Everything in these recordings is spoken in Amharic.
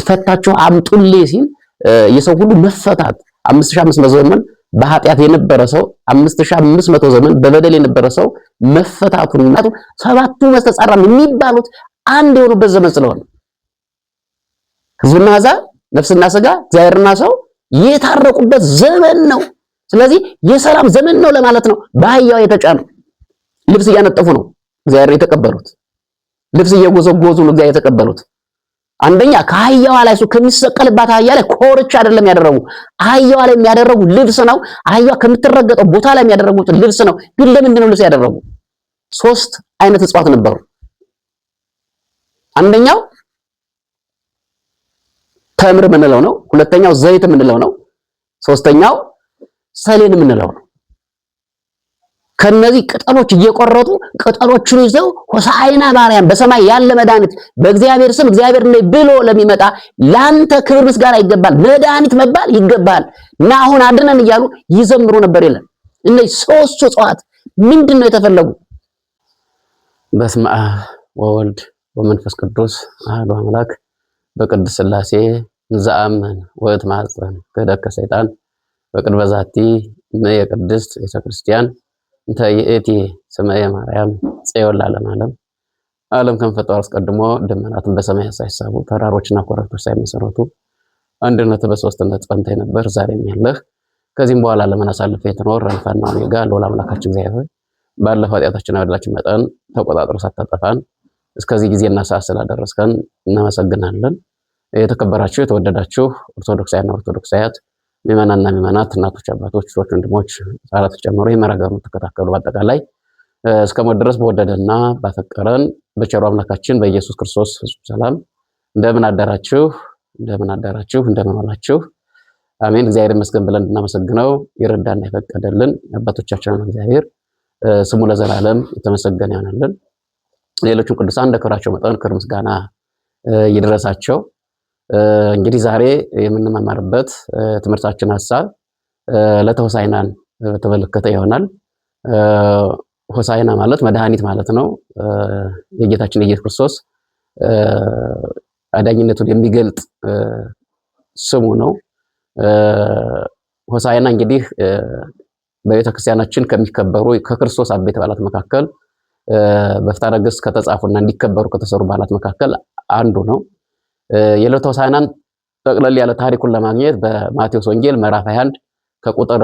እንግዲህ ፈታችሁ አምጡልኝ ሲል የሰው ሁሉ መፈታት 5500 ዘመን በኃጢአት የነበረ ሰው 5500 ዘመን በበደል የነበረ ሰው መፈታቱና ሰባቱ መስተጻራም የሚባሉት አንድ የሆኑበት ዘመን ስለሆነ ሕዝብና አሕዛብ ነፍስና ሥጋ እግዚአብሔርና ሰው የታረቁበት ዘመን ነው። ስለዚህ የሰላም ዘመን ነው ለማለት ነው። በአህያው የተጫኑ ልብስ እያነጠፉ ነው እግዚአብሔር የተቀበሉት። ልብስ እየጎዘጎዙ ነው እግዚአብሔር የተቀበሉት። አንደኛ ከአህያዋ ላይ እሱ ከሚሰቀልባት አህያ ላይ ኮርቻ አይደለም ያደረጉ፣ አህያዋ ላይ የሚያደርጉ ልብስ ነው። አህያዋ ከምትረገጠው ቦታ ላይ የሚያደርጉት ልብስ ነው። ግን ለምንድን ነው ልብስ ያደረጉ? ሶስት አይነት እጽዋት ነበሩ። አንደኛው ተምር የምንለው ነው። ሁለተኛው ዘይት የምንለው ነው። ሶስተኛው ሰሌን የምንለው ነው። ከነዚህ ቅጠሎች እየቆረጡ ቅጠሎቹን ይዘው ሆሳዕና በአርያም በሰማይ ያለ መድኃኒት በእግዚአብሔር ስም እግዚአብሔር ነኝ ብሎ ለሚመጣ ላንተ ክብር ምስጋና ይገባል፣ መድኃኒት መባል ይገባል እና አሁን አድነን እያሉ ይዘምሩ ነበር። የለም እነዚህ ሶስቱ እጽዋት ምንድነው የተፈለጉ? በስመ አብ ወወልድ ወመንፈስ ቅዱስ አሐዱ አምላክ በቅድስት ሥላሴ ዘአምን ወእትማጸን ከደከ ሰይጣን በቅድመ ዛቲ የቅድስት ቤተክርስቲያን እንተ ይእቲ ስምየ ማርያም ጽዮን ለዓለመ ዓለም። ዓለም ከመፈጠሩ አስቀድሞ ደመናትን በሰማይ ሳይሳቡ ተራሮችና ኮረብቶች ሳይመሰረቱ አንድነት በሶስትነት ጸንተህ ነበር፣ ዛሬም ያለህ ከዚህም በኋላ ለምን አሳልፈህ የተኖር አልፋና ኦሜጋ ልዑል አምላካችን እግዚአብሔር ባለፈው ኃጢአታችንና በደላችን መጠን ተቆጣጥሮ ሳታጠፋን እስከዚህ ጊዜና ሰዓት ስላደረስከን እናመሰግናለን። የተከበራችሁ የተወደዳችሁ ኦርቶዶክሳውያንና ኦርቶዶክሳውያት ምዕመናንና ምዕመናት፣ እናቶች፣ አባቶች፣ ልጆች፣ ወንድሞች ሳላት ጨምሮ የመረጋገሩ ተከታተሉ። በአጠቃላይ እስከ ሞት ድረስ በወደደና ባፈቀረን በቸሩ አምላካችን በኢየሱስ ክርስቶስ ፍጹም ሰላም እንደምን አደራችሁ? እንደምን አደራችሁ? እንደምን ዋላችሁ? አሜን። እግዚአብሔር ይመስገን ብለን እንድናመሰግነው ይረዳና ይፈቀደልን አባቶቻችንን እግዚአብሔር ስሙ ለዘላለም የተመሰገነ ይሆንልን። ሌሎችም ቅዱሳን እንደ ክብራቸው መጠን ክብር ምስጋና ይድረሳቸው። እንግዲህ ዛሬ የምንማማርበት ትምህርታችን ሐሳብ ዕለተ ሆሳዕናን በተመለከተ ይሆናል። ሆሳዕና ማለት መድኃኒት ማለት ነው። የጌታችን የኢየሱስ ክርስቶስ አዳኝነቱን የሚገልጥ ስሙ ነው። ሆሳዕና እንግዲህ በቤተክርስቲያናችን ከሚከበሩ ከክርስቶስ አበይት በዓላት መካከል በፍትሐ ነገሥት ከተጻፉና እንዲከበሩ ከተሰሩ በዓላት መካከል አንዱ ነው። የዕለተ ሆሳዕናን ጠቅለል ያለ ታሪኩን ለማግኘት በማቴዎስ ወንጌል ምዕራፍ 21 ከቁጥር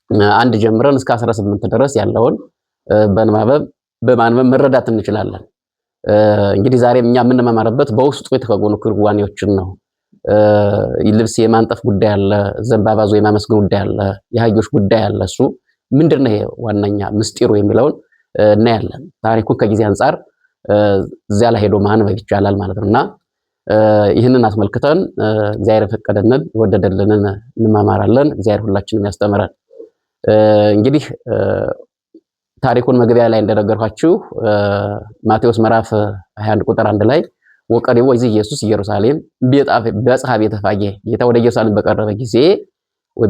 1 ጀምረን እስከ 18 ድረስ ያለውን በማንበብ መረዳት እንችላለን። እንግዲህ ዛሬም እኛ የምንማማርበት በውስጡ የተከወኑ ክርጓኔዎችን ነው። ልብስ የማንጠፍ ጉዳይ አለ፣ ዘንባባ ዞ የማመስገን ጉዳይ አለ፣ የአህዮች ጉዳይ አለ። እሱ ምንድነው ይሄ ዋነኛ ምስጢሩ የሚለውን እናያለን። ታሪኩን ከጊዜ አንፃር እዚያ ላይ ሄዶ ማንበብ ይቻላል ማለት ነውና ይህንን አስመልክተን እግዚአብሔር ፈቀደልን ወደደልንን እንማማራለን። እግዚአብሔር ሁላችንም ያስተምረን። እንግዲህ ታሪኩን መግቢያ ላይ እንደነገርኳችሁ ማቴዎስ ምዕራፍ 21 ቁጥር 1 ላይ ወቀሪው ወይዚ ኢየሱስ ኢየሩሳሌም በጽሐ ቤተ ፋጌ ጌታ ወደ ኢየሩሳሌም በቀረበ ጊዜ ወይ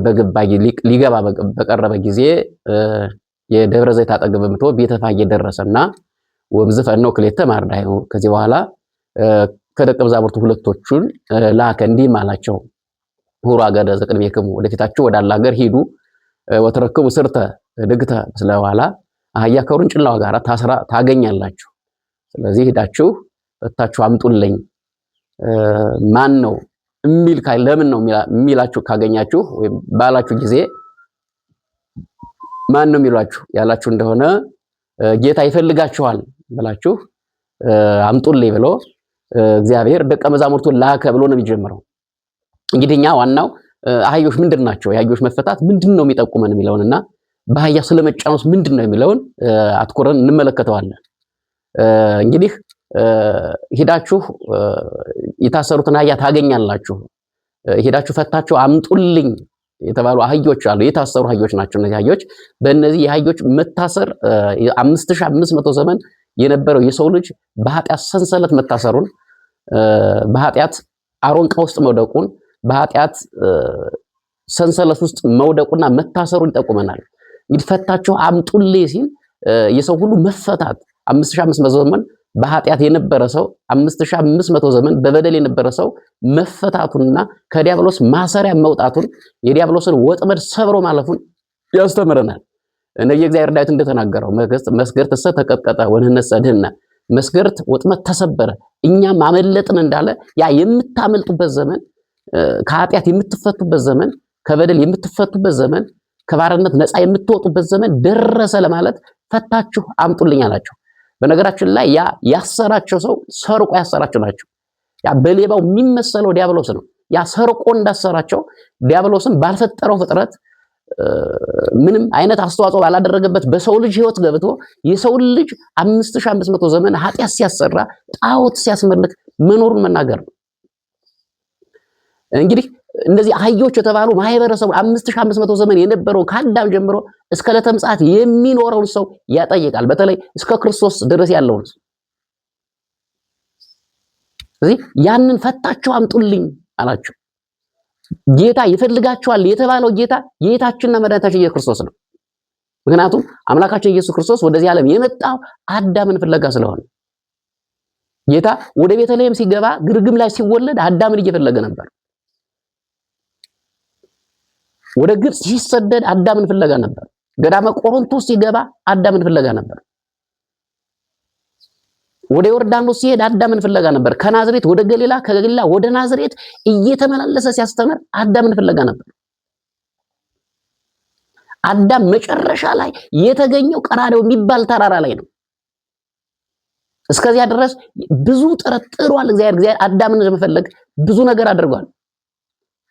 ሊገባ በቀረበ ጊዜ የደብረ ዘይት አጠገብ በምትሆ ቤተ ፋጌ ደረሰና ወምዝፈነው ክሌተ ማርዳዩ ከዚህ በኋላ ከደቀ መዛሙርቱ ሁለቶቹን ላከ፣ እንዲህም አላቸው ሁሩ አገደ ዘቅድሜክሙ ወደፊታችሁ ወዳለ ሀገር ሂዱ፣ ወተረክቡ ስርተ ድግተ ስለዋላ አህያ ከውርንጭላዋ ጋር ታስራ ታገኛላችሁ። ስለዚህ ሄዳችሁ ፈታችሁ አምጡልኝ። ማን ነው የሚል ለምን ነው የሚላችሁ ካገኛችሁ ወይም ባላችሁ ጊዜ ማን ነው የሚሏችሁ ያላችሁ እንደሆነ ጌታ ይፈልጋችኋል ብላችሁ አምጡልኝ ብሎ እግዚአብሔር ደቀ መዛሙርቱን ላከ ብሎ ነው የሚጀምረው። እንግዲህ እኛ ዋናው አህዮች ምንድናቸው፣ የአህዮች መፈታት ምንድነው የሚጠቁመን የሚለውንና በአህያ ስለመጫኑስ ምንድነው የሚለውን አትኩረን እንመለከተዋለን። እንግዲህ ሄዳችሁ የታሰሩትን አህያ ታገኛላችሁ፣ ሄዳችሁ ፈታችሁ አምጡልኝ የተባሉ አህዮች አሉ። የታሰሩ አህዮች ናቸው እነዚህ አህዮች። በእነዚህ የአህዮች መታሰር 5500 ዘመን የነበረው የሰው ልጅ በኃጢአት ሰንሰለት መታሰሩን፣ በኃጢአት አሮንቃ ውስጥ መውደቁን፣ በኃጢአት ሰንሰለት ውስጥ መውደቁና መታሰሩን ይጠቁመናል። እንግዲህ ፈታችሁ አምጡልኝ ሲል የሰው ሁሉ መፈታት 5500 ዘመን በኃጢአት የነበረ ሰው 5500 ዘመን በበደል የነበረ ሰው መፈታቱንና ከዲያብሎስ ማሰሪያ መውጣቱን የዲያብሎስን ወጥመድ ሰብሮ ማለፉን ያስተምረናል። የእግዚአብሔር ዳዊት እንደተናገረው መስገርት ተቀጥቀጠ ወንህነሰ ድህነ፣ መስገርት ወጥመድ ተሰበረ እኛም አመለጥን እንዳለ ያ የምታመልጡበት ዘመን፣ ከኃጢአት የምትፈቱበት ዘመን፣ ከበደል የምትፈቱበት ዘመን፣ ከባርነት ነፃ የምትወጡበት ዘመን ደረሰ ለማለት ፈታችሁ አምጡልኝ አላቸው። በነገራችን ላይ ያ ያሰራቸው ሰው ሰርቆ ያሰራቸው ናቸው። ያ በሌባው የሚመሰለው ዲያብሎስ ነው። ያ ሰርቆ እንዳሰራቸው ዲያብሎስን ባልፈጠረው ፍጥረት ምንም አይነት አስተዋጽኦ ባላደረገበት በሰው ልጅ ህይወት ገብቶ የሰው ልጅ 5500 ዘመን ኃጢአት ሲያሰራ ጣዖት ሲያስመልክ መኖሩን መናገር ነው። እንግዲህ እነዚህ አህዮች የተባሉ ማህበረሰቡ 5500 ዘመን የነበረው ከአዳም ጀምሮ እስከ ዕለተ ምጽአት የሚኖረውን ሰው ያጠይቃል። በተለይ እስከ ክርስቶስ ድረስ ያለውን ሰው ስለዚህ ያንን ፈታቸው አምጡልኝ አላቸው። ጌታ ይፈልጋቸዋል የተባለው ጌታችንና መድኃኒታችን ኢየሱስ ክርስቶስ ነው። ምክንያቱም አምላካችን ኢየሱስ ክርስቶስ ወደዚህ ዓለም የመጣው አዳምን ፍለጋ ስለሆነ ጌታ ወደ ቤተልሔም ሲገባ ግርግም ላይ ሲወለድ አዳምን እየፈለገ ነበር። ወደ ግብጽ ሲሰደድ አዳምን ፍለጋ ነበር። ገዳመ ቆሮንቶስ ሲገባ አዳምን ፍለጋ ነበር። ወደ ዮርዳኖስ ሲሄድ አዳምን ፍለጋ ነበር። ከናዝሬት ወደ ገሊላ፣ ከገሊላ ወደ ናዝሬት እየተመላለሰ ሲያስተምር አዳምን ፍለጋ ነበር። አዳም መጨረሻ ላይ የተገኘው ቀራንዮ የሚባል ተራራ ላይ ነው። እስከዚያ ድረስ ብዙ ጥረት ጥሯል። እግዚአብሔር አዳምን ለመፈለግ ብዙ ነገር አድርጓል።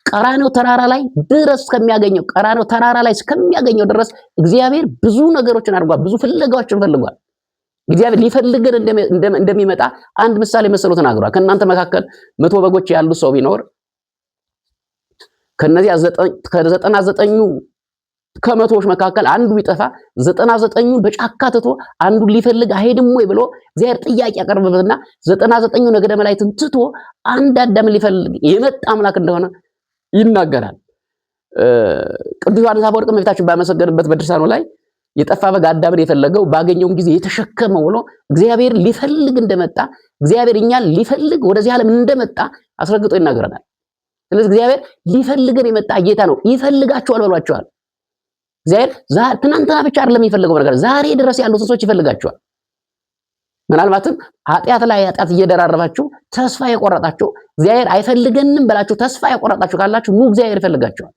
ቀራንዮ ተራራ ላይ ድረስ እስከሚያገኘው ቀራንዮ ተራራ ላይ እስከሚያገኘው ድረስ እግዚአብሔር ብዙ ነገሮችን አድርጓል። ብዙ ፍለጋዎችን ፈልጓል። እግዚአብሔር ሊፈልገን እንደሚመጣ አንድ ምሳሌ መሰሎ ተናግሯል። ከእናንተ መካከል 100 በጎች ያሉ ሰው ቢኖር ከነዚያ 99 ከመቶዎች መካከል አንዱ ቢጠፋ 99ን በጫካ ትቶ አንዱን ሊፈልግ አይሄድም ወይ ብሎ እግዚአብሔር ጥያቄ ያቀርብበትና 99ኙ ነገደ መላእክትን ትቶ አንድ አዳምን ሊፈልግ የመጣ አምላክ እንደሆነ ይናገራል። ቅዱስ ዮሐንስ አፈወርቅ እመቤታችን ባመሰገነበት በድርሳኑ ላይ የጠፋ በግ አዳምን የፈለገው ባገኘውም ጊዜ የተሸከመው ብሎ እግዚአብሔር ሊፈልግ እንደመጣ እግዚአብሔር እኛን ሊፈልግ ወደዚህ ዓለም እንደመጣ አስረግጦ ይናገረናል። ስለዚህ እግዚአብሔር ሊፈልገን የመጣ ጌታ ነው። ይፈልጋቸዋል ብሏቸዋል። እግዚአብሔር ትናንትና ብቻ አይደለም የሚፈልገው ነገር ዛሬ ድረስ ያሉትን ሰዎች ይፈልጋቸዋል። ምናልባትም ኃጢአት ላይ ኃጢአት እየደራረባችሁ ተስፋ የቆረጣችሁ እግዚአብሔር አይፈልገንም ብላችሁ ተስፋ የቆረጣችሁ ካላችሁ ኑ እግዚአብሔር ይፈልጋቸዋል።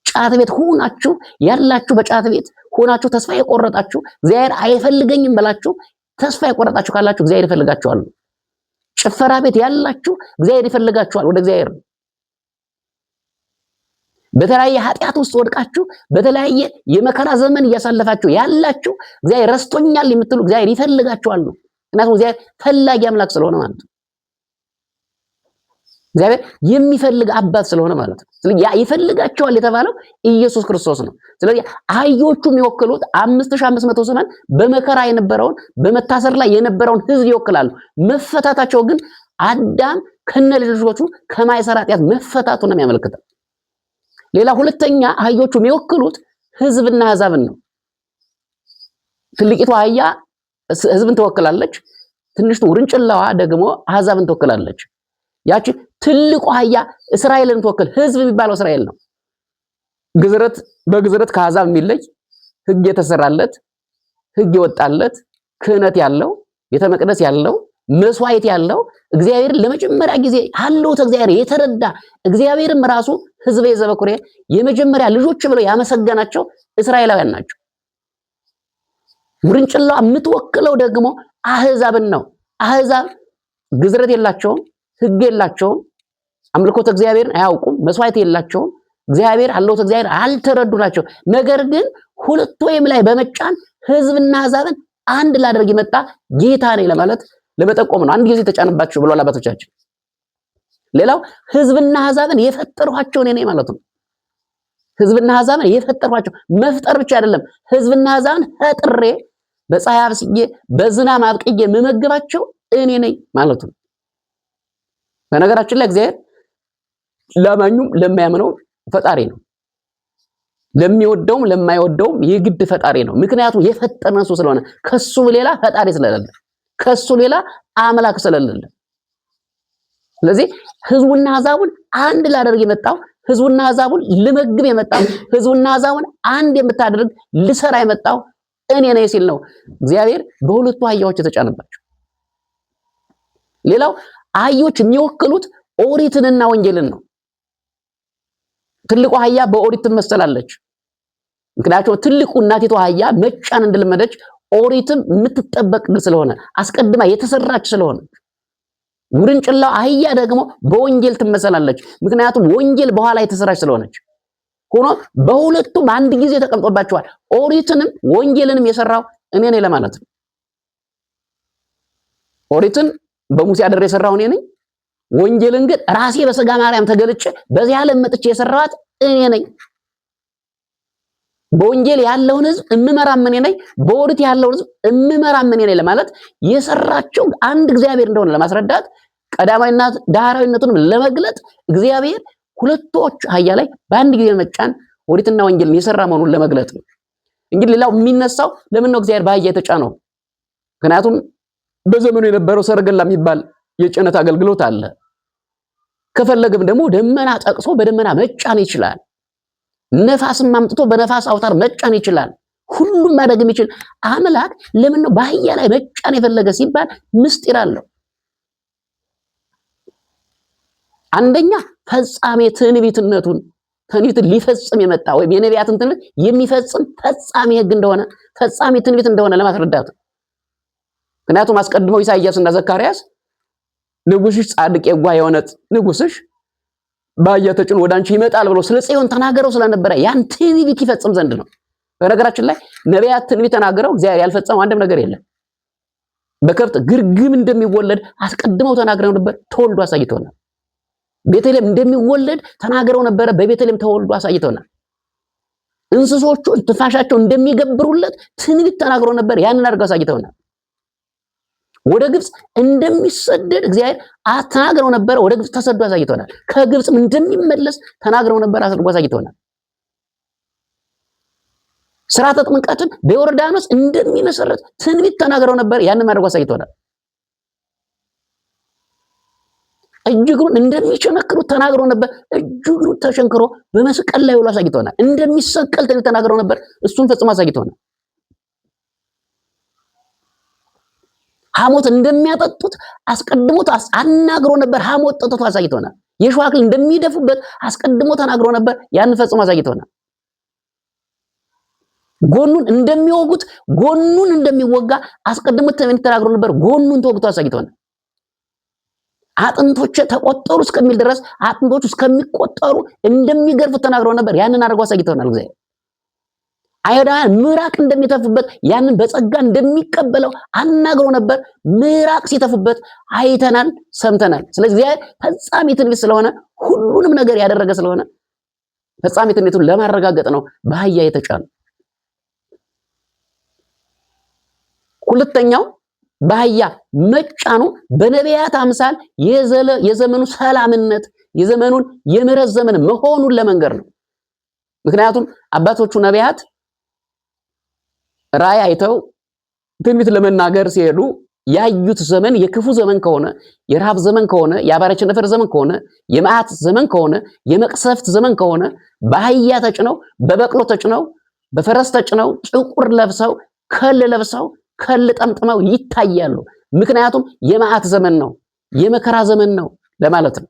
ጫት ቤት ሆናችሁ ያላችሁ በጫት ቤት ሆናችሁ ተስፋ የቆረጣችሁ እግዚአብሔር አይፈልገኝም ብላችሁ ተስፋ የቆረጣችሁ ካላችሁ እግዚአብሔር ይፈልጋችኋል። ጭፈራ ቤት ያላችሁ እግዚአብሔር ይፈልጋችኋል ወደ እግዚአብሔር። በተለያየ ኃጢአት ውስጥ ወድቃችሁ በተለያየ የመከራ ዘመን እያሳለፋችሁ ያላችሁ እግዚአብሔር ረስቶኛል የምትሉ እግዚአብሔር ይፈልጋችኋል ነው። ምክንያቱም እግዚአብሔር ፈላጊ አምላክ ስለሆነ ማለት ነው። እግዚአብሔር የሚፈልግ አባት ስለሆነ ማለት ነው። ስለዚህ ያ ይፈልጋቸዋል የተባለው ኢየሱስ ክርስቶስ ነው። ስለዚህ አህዮቹ የሚወክሉት 5500 ዘመን በመከራ የነበረውን በመታሰር ላይ የነበረውን ሕዝብ ይወክላሉ። መፈታታቸው ግን አዳም ከነልጆቹ ከማይሰራ ኃጢአት መፈታቱን ነው የሚያመለክተው። ሌላ ሁለተኛ አህዮቹ የሚወክሉት ሕዝብና አሕዛብን ነው። ትልቂቱ አህያ ሕዝብን ትወክላለች። ትንሽቱ ውርንጭላዋ ደግሞ አሕዛብን ትወክላለች። ያቺ ትልቁ አህያ እስራኤልን ትወክል ሕዝብ የሚባለው እስራኤል ነው። በግዝረት ከአሕዛብ የሚለይ ሕግ የተሰራለት ሕግ የወጣለት ክህነት ያለው ቤተ መቅደስ ያለው መስዋዕት ያለው እግዚአብሔርን ለመጀመሪያ ጊዜ ያለው እግዚአብሔር የተረዳ እግዚአብሔርም ራሱ ሕዝበ ዘበኩሬ የመጀመሪያ ልጆች ብለው ያመሰገናቸው እስራኤላውያን ናቸው። ውርንጭላዋ የምትወክለው ደግሞ አሕዛብን ነው። አሕዛብ ግዝረት የላቸውም፣ ሕግ የላቸውም፣ አምልኮተ እግዚአብሔርን አያውቁም፣ መስዋዕት የላቸውም፣ እግዚአብሔር አለውት እግዚአብሔር አልተረዱ ናቸው። ነገር ግን ሁለት ወይም ላይ በመጫን ሕዝብና አሕዛብን አንድ ላደርግ የመጣ ጌታ ነኝ ለማለት ለመጠቆም ነው። አንድ ጊዜ ተጫነባቸው ብሏል አባቶቻችን። ሌላው ሕዝብና አሕዛብን የፈጠሯቸው እኔ ነኝ ማለት ነው። ሕዝብና አሕዛብን የፈጠሯቸው መፍጠር ብቻ አይደለም፣ ሕዝብና አሕዛብን ፈጥሬ በፀሐይ አብስዬ በዝናብ አብቅዬ መመገባቸው እኔ ነኝ ማለት ነው። በነገራችን ላይ እግዚአብሔር ለማኙም ለማያምነው ፈጣሪ ነው። ለሚወደውም ለማይወደውም የግድ ፈጣሪ ነው። ምክንያቱም የፈጠረን እሱ ስለሆነ ከሱ ሌላ ፈጣሪ ስለሌለ ከሱ ሌላ አምላክ ስለሌለ። ስለዚህ ህዝቡና አሕዛቡን አንድ ላደርግ የመጣው ህዝቡና አሕዛቡን ልመግብ የመጣው ህዝቡና አሕዛቡን አንድ የምታደርግ ልሰራ የመጣው እኔ ነኝ ሲል ነው እግዚአብሔር በሁለቱ አህያዎች የተጫነባቸው። ሌላው አህዮች የሚወክሉት ኦሪትንና ወንጌልን ነው። ትልቁ አህያ በኦሪት ትመሰላለች። ምክንያቱም ትልቁ እናቲቱ አህያ መጫን እንደለመደች ኦሪትም የምትጠበቅ ስለሆነ አስቀድማ የተሰራች ስለሆነ፣ ውርንጭላው አህያ ደግሞ በወንጌል ትመሰላለች። ምክንያቱም ወንጌል በኋላ የተሰራች ስለሆነች። ሆኖ በሁለቱም አንድ ጊዜ ተቀምጦባቸዋል። ኦሪትንም ወንጌልንም የሰራው እኔ ነኝ ለማለት ነው። ኦሪትን በሙሴ አድሬ የሰራው እኔ ነኝ። ወንጌልን ግን ራሴ በሥጋ ማርያም ተገልጬ በዚህ ዓለም መጥቼ የሰራኋት እኔ ነኝ። በወንጌል ያለውን ሕዝብ እምመራም እኔ ነኝ፣ በኦሪት ያለውን ሕዝብ እምመራም እኔ ነኝ ለማለት የሰራቸው አንድ እግዚአብሔር እንደሆነ ለማስረዳት ቀዳማዊና ዳህራዊነቱንም ለመግለጥ እግዚአብሔር ሁለቶች አህያ ላይ በአንድ ጊዜ መጫን ኦሪትና ወንጌልን የሰራ መሆኑን ለመግለጥ ነው። እንግዲህ ሌላው የሚነሳው ለምን ነው እግዚአብሔር በአህያ የተጫነው? ምክንያቱም በዘመኑ የነበረው ሰረገላ የሚባል የጭነት አገልግሎት አለ። ከፈለግም ደግሞ ደመና ጠቅሶ በደመና መጫን ይችላል። ነፋስም አምጥቶ በነፋስ አውታር መጫን ይችላል። ሁሉም ማድረግ የሚችል አምላክ ለምን ነው በአህያ ላይ መጫን የፈለገ ሲባል ምስጢር አለው። አንደኛ ፈጻሜ ትንቢትነቱን ትንቢትን ሊፈጽም የመጣ ወይም የነቢያትን ትንቢት የሚፈጽም ፈጻሜ ሕግ እንደሆነ ፈጻሜ ትንቢት እንደሆነ ለማስረዳት። ምክንያቱም አስቀድመው ኢሳይያስና ዘካርያስ ንጉሥሽ ጻድቅ የዋህ የሆነ ንጉሥሽ በአህያ ተጭኖ ወደ አንቺ ይመጣል ብሎ ስለ ጽዮን ተናገረው ስለነበረ ያን ትንቢት ይፈጽም ዘንድ ነው። በነገራችን ላይ ነቢያት ትንቢት ተናገረው እግዚአብሔር ያልፈጸመው አንድም ነገር የለም። በከብት ግርግም እንደሚወለድ አስቀድመው ተናግረው ነበር፣ ተወልዶ አሳይተውናል። ቤተልሔም እንደሚወለድ ተናግረው ነበረ፣ በቤተልሔም ተወልዶ አሳይተውናል። እንስሶቹ ትንፋሻቸው እንደሚገብሩለት ትንቢት ተናግረው ነበር፣ ያንን አድርገው አሳይተውናል። ወደ ግብጽ እንደሚሰደድ እግዚአብሔር ተናግረው ነበር፣ ወደ ግብጽ ተሰዶ አሳይተውናል። ከግብጽም እንደሚመለስ ተናግረው ነበር፣ አድርጎ አሳይተውናል። ሥርዓተ ጥምቀትን በዮርዳኖስ እንደሚመሰረት ትንቢት ተናግረው ነበር፣ ያንን አድርጎ አሳይተውናል። እጅግሩን እንደሚቸነክሩት ተናግረው ነበር፣ እጅግሩን ተሸንክሮ በመስቀል ላይ ውሎ አሳይተውናል። እንደሚሰቀል ትንቢት ተናግረው ነበር፣ እሱን ፈጽሞ አሳይተውናል። ሐሞት እንደሚያጠጡት አስቀድሞ አናግሮ ነበር፣ ሐሞት ጠጥቶ አሳይተውናል። የሾህ አክሊል እንደሚደፉበት አስቀድሞ ተናግሮ ነበር፣ ያን ፈጽሞ አሳይተውናል። ጎኑን እንደሚወጉት ጎኑን እንደሚወጋ አስቀድሞ ተናግሮ ነበር፣ ጎኑን ተወግቶ አሳይተውናል። አጥንቶች ተቆጠሩ እስከሚል ድረስ አጥንቶቹ እስከሚቆጠሩ እንደሚገርፉት ተናግረው ነበር፣ ያንን አድርጎ አሳይተውናል። እግዚአብሔር አይሁዳውያን ምራቅ እንደሚተፉበት ያንን በጸጋ እንደሚቀበለው አናግሮ ነበር። ምራቅ ሲተፉበት አይተናል፣ ሰምተናል። ስለዚህ እግዚአብሔር ፈጻሜ ትንቢት ስለሆነ ሁሉንም ነገር ያደረገ ስለሆነ ፈጻሜ ትንቢቱን ለማረጋገጥ ነው በአህያ የተጫነው። ሁለተኛው በአህያ መጫኑ በነቢያት አምሳል የዘመኑ ሰላምነት የዘመኑን የምሕረት ዘመን መሆኑን ለመንገር ነው። ምክንያቱም አባቶቹ ነቢያት ራእይ አይተው ትንቢት ለመናገር ሲሄዱ ያዩት ዘመን የክፉ ዘመን ከሆነ፣ የረሃብ ዘመን ከሆነ፣ የአባረ ቸነፈር ዘመን ከሆነ፣ የመዓት ዘመን ከሆነ፣ የመቅሰፍት ዘመን ከሆነ በአህያ ተጭነው በበቅሎ ተጭነው በፈረስ ተጭነው ጥቁር ለብሰው ከል ለብሰው ከል ጠምጥመው ይታያሉ። ምክንያቱም የመዓት ዘመን ነው፣ የመከራ ዘመን ነው ለማለት ነው።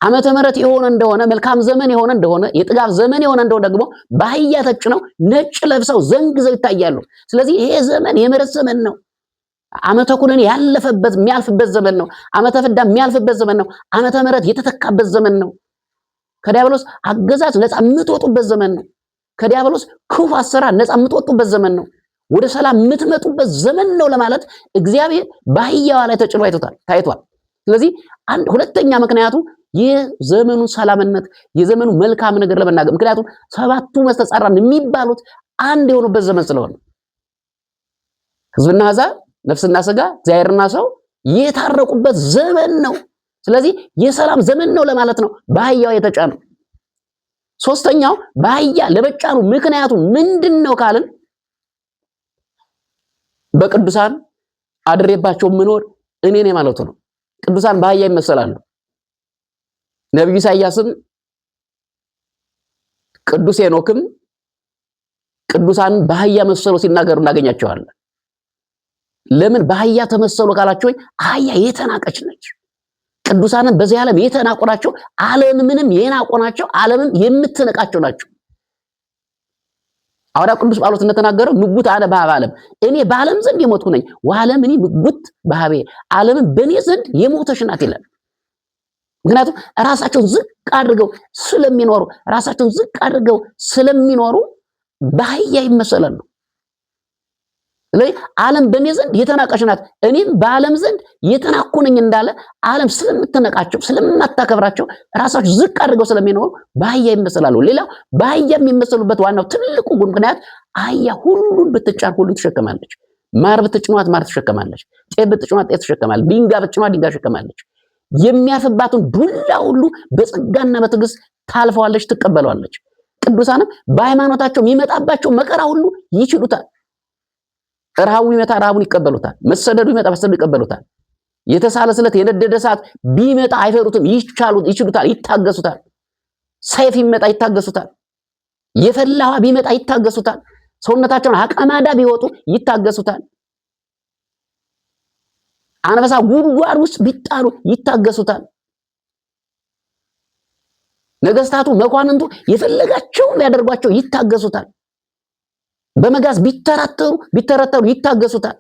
ዓመተ ምሕረት የሆነ እንደሆነ መልካም ዘመን የሆነ እንደሆነ የጥጋብ ዘመን የሆነ እንደሆነ ደግሞ በአህያ ተጭነው ነጭ ለብሰው ዘንግዘው ይታያሉ። ስለዚህ ይሄ ዘመን የምሕረት ዘመን ነው። ዓመተ ኩነኔ ያለፈበት የሚያልፍበት ዘመን ነው። ዓመተ ፍዳ የሚያልፍበት ዘመን ነው። ዓመተ ምሕረት የተተካበት ዘመን ነው። ከዲያብሎስ አገዛዝ ነፃ የምትወጡበት ዘመን ነው። ከዲያብሎስ ክፉ አሰራር ነፃ የምትወጡበት ዘመን ነው። ወደ ሰላም የምትመጡበት ዘመን ነው ለማለት እግዚአብሔር በአህያዋ ላይ ተጭኖ ታይቷል። ስለዚህ ሁለተኛ ምክንያቱ የዘመኑ ሰላምነት የዘመኑ መልካም ነገር ለመናገር ምክንያቱም ሰባቱ መስተጻራን የሚባሉት አንድ የሆኑበት ዘመን ስለሆነ ሕዝብና አሕዛብ ነፍስና ሥጋ እግዚአብሔርና ሰው የታረቁበት ዘመን ነው። ስለዚህ የሰላም ዘመን ነው ለማለት ነው በአህያው የተጫነው። ሶስተኛው በአህያ ለመጫኑ ምክንያቱ ምንድን ነው ካልን በቅዱሳን አድሬባቸው ምኖር እኔ ነኝ ማለቱ ነው። ቅዱሳን በአህያ ይመሰላሉ። ነብዩ ኢሳይያስም ቅዱስ ሄኖክም ቅዱሳን በአህያ መሰሉ ሲናገሩ እናገኛቸዋለን። ለምን በአህያ ተመሰሉ ካላችሁ አህያ የተናቀች ነች። ቅዱሳንን በዚህ ዓለም የተናቁ ናቸው። ዓለምንም የናቁ ናቸው። ዓለምም የምትነቃቸው ናቸው። ሐዋርያው ቅዱስ ጳውሎስ እንደተናገረው ምጉት አነ በኀበ ዓለም፣ እኔ በዓለም ዘንድ የሞትኩ ነኝ፣ ወዓለምኒ ምጉት በኀቤ፣ ዓለምም በእኔ ዘንድ የሞተች ናት ይላል። ምክንያቱም ራሳቸውን ዝቅ አድርገው ስለሚኖሩ በአህያ ይመሰላሉ። ስለዚህ ዓለም በእኔ ዘንድ የተናቀች ናት፣ እኔም በዓለም ዘንድ የተናኩ ነኝ እንዳለ ዓለም ስለምትነቃቸው ስለማታከብራቸው ራሳቸው ዝቅ አድርገው ስለሚኖሩ በአህያ ይመሰላሉ። ሌላው በአህያ የሚመሰሉበት ዋናው ትልቁ ምክንያት አህያ ሁሉን ብትጫን ሁሉን ትሸከማለች። ማር ብትጭኗት ማር ትሸከማለች። ጤፍ ብትጭኗት ጤፍ ትሸከማለች። ድንጋይ ብትጭኗት ድንጋይ ትሸከማለች። የሚያርፍባትን ዱላ ሁሉ በጸጋና በትዕግስት ታልፈዋለች፣ ትቀበለዋለች። ቅዱሳንም በሃይማኖታቸው የሚመጣባቸው መከራ ሁሉ ይችሉታል። ረሃቡ ይመጣ ረሃቡን ይቀበሉታል። መሰደዱ ይመጣ መሰደዱ ይቀበሉታል። የተሳለ ስለት የነደደ እሳት ቢመጣ አይፈሩትም፣ ይችሉታል፣ ይታገሱታል። ሰይፍ ይመጣ ይታገሱታል። የፈላ ውሃ ቢመጣ ይታገሱታል። ሰውነታቸውን አቀማዳ ቢወጡ ይታገሱታል። አንበሳ ጉድጓድ ውስጥ ቢጣሉ ይታገሱታል። ነገስታቱ መኳንንቱ የፈለጋቸውን ሊያደርጓቸው ይታገሱታል። በመጋዝ ቢተረተሩ ይታገሱታል።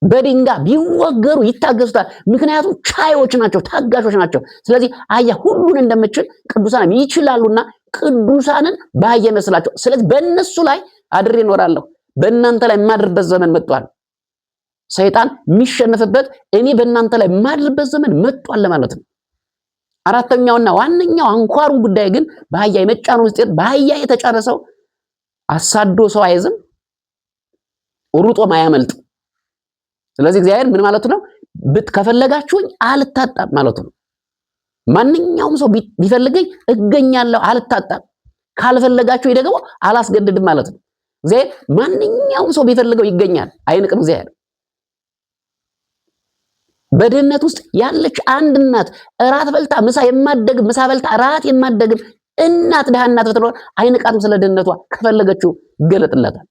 በድንጋይ ቢወገሩ ይታገሱታል። ምክንያቱም ቻዮች ናቸው፣ ታጋሾች ናቸው። ስለዚህ አህያ ሁሉን እንደምችል ቅዱሳን ይችላሉና ቅዱሳንን በአህያ ይመስላቸው። ስለዚህ በእነሱ ላይ አድሬ እኖራለሁ፣ በእናንተ ላይ የማድርበት ዘመን መጥቷል። ሰይጣን የሚሸነፍበት እኔ በእናንተ ላይ የማድርበት ዘመን መጥቷል ማለት ነው። አራተኛውና ዋነኛው አንኳሩ ጉዳይ ግን በአህያ የመጫኑ ምስጢር፣ በአህያ የተጫረሰው አሳዶ ሰው አይዝም፣ ሩጦም አያመልጥ። ስለዚህ እግዚአብሔር ምን ማለት ነው? ከፈለጋችሁኝ አልታጣም ማለት ነው። ማንኛውም ሰው ቢፈልገኝ እገኛለሁ፣ አልታጣም። ካልፈለጋችሁኝ ደግሞ አላስገድድም ማለት ነው። እግዚአብሔር ማንኛውም ሰው ቢፈልገው ይገኛል፣ አይንቅም። እግዚአብሔር በድህነት ውስጥ ያለች አንድ እናት እራት በልታ ምሳ በልታ እራት የማደግም እናት ደሃ እናት ብትኖር አይንቃትም። ስለ ድህነቷ ከፈለገችው ይገለጥላታል።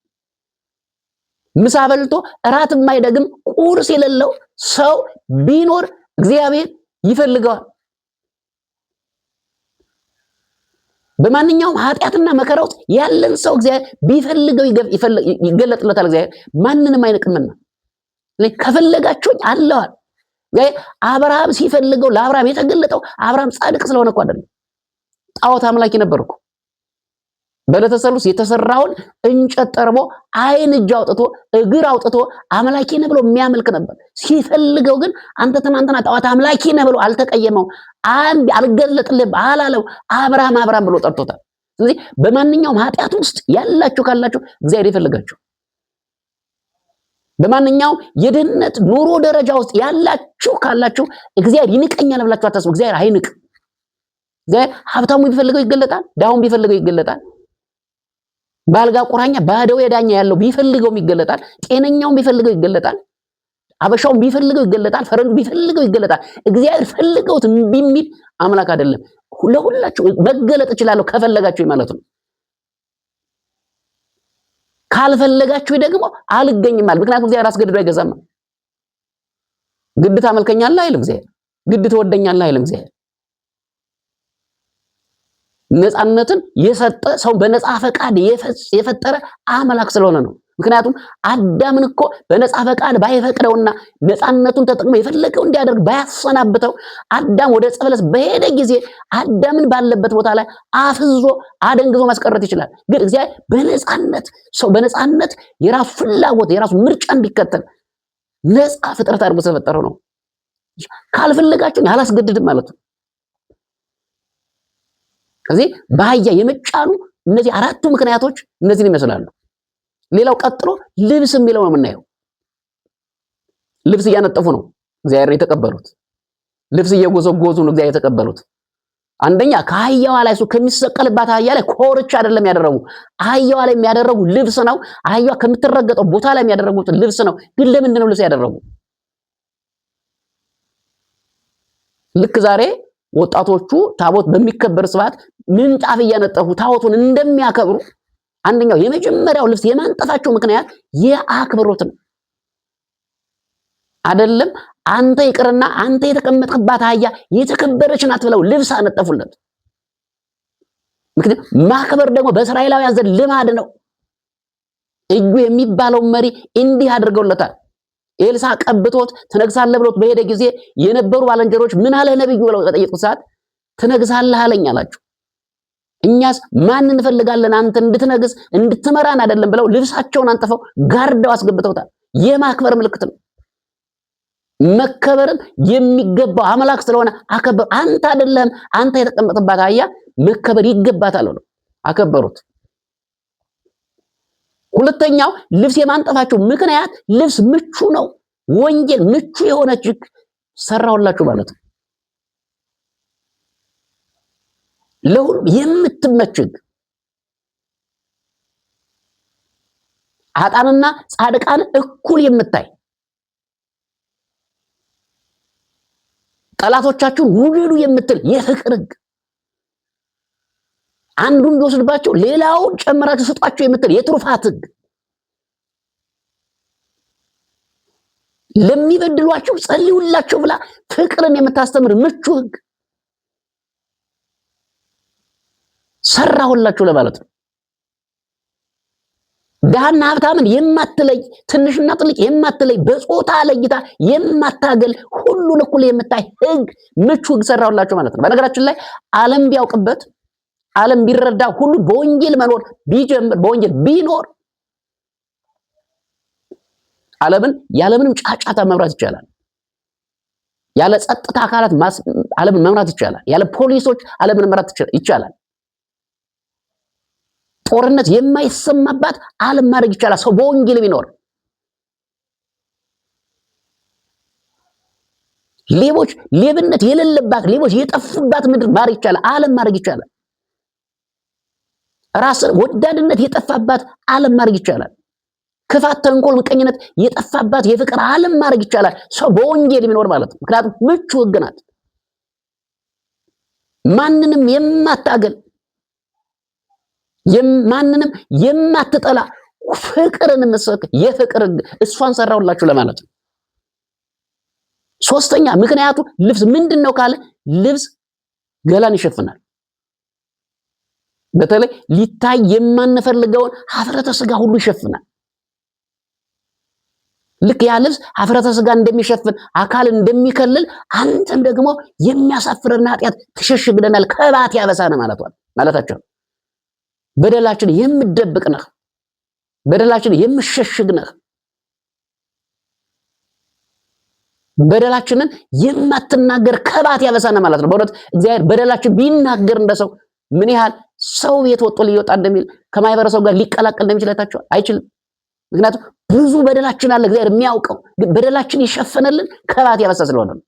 ምሳ በልቶ እራት የማይደግም ቁርስ የሌለው ሰው ቢኖር እግዚአብሔር ይፈልገዋል። በማንኛውም ኃጢአትና መከራ ውስጥ ያለን ሰው እግዚአብሔር ቢፈልገው ይገለጥለታል። እግዚአብሔር ማንንም አይንቅምና ከፈለጋችሁኝ አለዋል። አብርሃም ሲፈልገው ለአብርሃም የተገለጠው አብርሃም ጻድቅ ስለሆነ እኮ አይደለም። ጣዖት አምላኪ ነበር እኮ። በዕለተ ሰሉስ የተሰራውን እንጨት ጠርቦ አይን እጅ አውጥቶ እግር አውጥቶ አምላኪ ነህ ብሎ የሚያመልክ ነበር። ሲፈልገው ግን አንተ ትናንትና ጣዖት አምላኪ ነህ ብሎ አልተቀየመው፣ አልገለጥልህም አላለው። አብርሃም ብሎ ጠርቶታል። ስለዚህ በማንኛውም ኃጢአት ውስጥ ያላችሁ ካላችሁ እግዚአብሔር ይፈልጋችሁ። በማንኛውም የድህነት ኑሮ ደረጃ ውስጥ ያላችሁ ካላችሁ እግዚአብሔር ይንቀኛል ብላችሁ አታስቡ። እግዚአብሔር አይንቅም። እግዚአብሔር ሀብታሙ ቢፈልገው ይገለጣል፣ ዳውን ቢፈልገው ይገለጣል። ባልጋ ቁራኛ ባደው የዳኛ ያለው ቢፈልገው ይገለጣል። ጤነኛውን ቢፈልገው ይገለጣል። አበሻውን ቢፈልገው ይገለጣል። ፈረንጁ ቢፈልገው ይገለጣል። እግዚአብሔር ፈልገውት ቢሚል አምላክ አይደለም። ለሁላችሁ መገለጥ እችላለሁ ከፈለጋችሁ ማለት ነው። ካልፈለጋችሁ ደግሞ አልገኝም ማለት። ምክንያቱም እግዚአብሔር አስገድዶ አይገዛም። ግድ ታመልከኛለህ አይልም እግዚአብሔር። ግድ ትወደኛለህ አይልም እግዚአብሔር። ነፃነትን የሰጠ ሰው በነፃ ፈቃድ የፈጠረ አምላክ ስለሆነ ነው። ምክንያቱም አዳምን እኮ በነፃ ፈቃድ ባይፈቅደውና ነፃነቱን ተጠቅሞ የፈለገው እንዲያደርግ ባያሰናብተው አዳም ወደ ዕፀ በለስ በሄደ ጊዜ አዳምን ባለበት ቦታ ላይ አፍዞ አደንግዞ ማስቀረት ይችላል። ግን እግዚአብሔር በነፃነት ሰው በነፃነት የራሱ ፍላጎት የራሱ ምርጫ እንዲከተል ነፃ ፍጥረት አድርጎ ስለፈጠረው ነው። ካልፈለጋችሁ አላስገድድም ማለት ነው። ከዚህ በአህያ የመጫኑ እነዚህ አራቱ ምክንያቶች እነዚህን ይመስላሉ። ሌላው ቀጥሎ ልብስ የሚለው ነው የምናየው። ልብስ እያነጠፉ ነው እግዚአብሔር የተቀበሉት። ልብስ እየጎዘጎዙ ነው እግዚአብሔር የተቀበሉት። አንደኛ ከአህያዋ ላይ እሱ ከሚሰቀልባት አህያ ላይ ኮርቻ አይደለም ያደረጉ፣ አህያዋ ላይ የሚያደረጉ ልብስ ነው። አህያዋ ከምትረገጠው ቦታ ላይ የሚያደረጉት ልብስ ነው። ግን ለምንድን ነው ልብስ ያደረጉ? ልክ ዛሬ ወጣቶቹ ታቦት በሚከበር ስብዓት ምንጣፍ እያነጠፉ ታቦቱን እንደሚያከብሩ አንደኛው የመጀመሪያው ልብስ የማንጠፋቸው ምክንያት የአክብሮት ነው። አይደለም አንተ ይቅርና አንተ የተቀመጥክባት አህያ የተከበረች ናት ብለው ልብስ አነጠፉለት። ምክንያቱም ማክበር ደግሞ በእስራኤላውያን ዘንድ ልማድ ነው። እዩ የሚባለው መሪ እንዲህ አድርገውለታል። ኤልሳ ቀብቶት ትነግሳለህ ብሎት በሄደ ጊዜ የነበሩ ባልንጀሮች ምን አለ ነብዩ ብለው ተጠየቁት። ሰዓት ትነግሳለህ አለኝ አላቸው። እኛስ ማን እንፈልጋለን አንተ እንድትነግስ እንድትመራን አይደለም ብለው ልብሳቸውን አንጥፈው ጋርደው አስገብተውታል። የማክበር ምልክት ነው። መከበርን የሚገባው አምላክ ስለሆነ አከበር። አንተ አይደለም አንተ የተቀመጥባት አህያ መከበር ይገባታል ብለው አከበሩት። ሁለተኛው ልብስ የማንጠፋቸው ምክንያት ልብስ ምቹ ነው። ወንጌል ምቹ የሆነች ሰራውላችሁ ማለት ነው። ለሁሉ የምትመችግ ኃጥአንና ጻድቃን እኩል የምታይ ጠላቶቻችሁን ውደዱ የምትል የፍቅር ሕግ አንዱን ቢወስድባቸው ሌላውን ጨምራችሁ ስጧቸው የምትል የትሩፋት ሕግ ለሚበድሏቸው ጸልዩላቸው ብላ ፍቅርን የምታስተምር ምቹ ሕግ ሰራሁላችሁ ለማለት ነው። ድሃና ሀብታምን የማትለይ ትንሽና ትልቅ የማትለይ በጾታ ለይታ የማታገል ሁሉን እኩል የምታይ ሕግ ምቹ ሕግ ሰራሁላችሁ ማለት ነው። በነገራችን ላይ ዓለም ቢያውቅበት ዓለም ቢረዳ ሁሉ በወንጌል መኖር ቢጀምር በወንጌል ቢኖር ዓለምን ያለምንም ጫጫታ መምራት ይቻላል። ያለ ጸጥታ አካላት ዓለምን መምራት ይቻላል። ያለ ፖሊሶች ዓለምን መምራት ይቻላል። ጦርነት የማይሰማባት ዓለም ማድረግ ይቻላል ሰው በወንጌል ቢኖር። ሌብነት የሌለባት ሌቦች የጠፉባት ምድር ማድረግ ይቻላል። ዓለም ማድረግ ይቻላል። ራስ ወዳድነት የጠፋባት ዓለም ማድረግ ይቻላል። ክፋት፣ ተንኮል፣ ምቀኝነት የጠፋባት የፍቅር ዓለም ማድረግ ይቻላል ሰው በወንጌል ቢኖር ማለት ነው። ምክንያቱም ምቹ ሕግ ናት። ማንንም የማታገል ማንንም የማትጠላ ፍቅርን መስበክ የፍቅር ሕግ እሷን ሰራውላችሁ ለማለት ነው። ሶስተኛ ምክንያቱ ልብስ ምንድነው ካለ ልብስ ገላን ይሸፍናል። በተለይ ሊታይ የማንፈልገውን ሀፍረተ ስጋ ሁሉ ይሸፍናል። ልክ ያ ልብስ ሀፍረተ ስጋ እንደሚሸፍን አካል እንደሚከልል አንተም ደግሞ የሚያሳፍረን ኃጢአት ትሸሽግደናል ከባት ያበሳነ ማለታቸው። በደላችን የምደብቅ ነህ፣ በደላችን የምሸሽግ ነህ፣ በደላችንን የማትናገር ከባት ያበሳነ ማለት ነው። በእውነት እግዚአብሔር በደላችን ቢናገር እንደሰው ምን ያህል ሰው ቤት ወጥቶ ሊወጣ እንደሚል ከማይበረሰው ጋር ሊቀላቀል እንደሚችል አይታችኋል? አይችልም። ምክንያቱም ብዙ በደላችን አለ እግዚአብሔር የሚያውቀው፣ ግን በደላችን የሸፈነልን ከባት ያበሳ ስለሆነ ነው።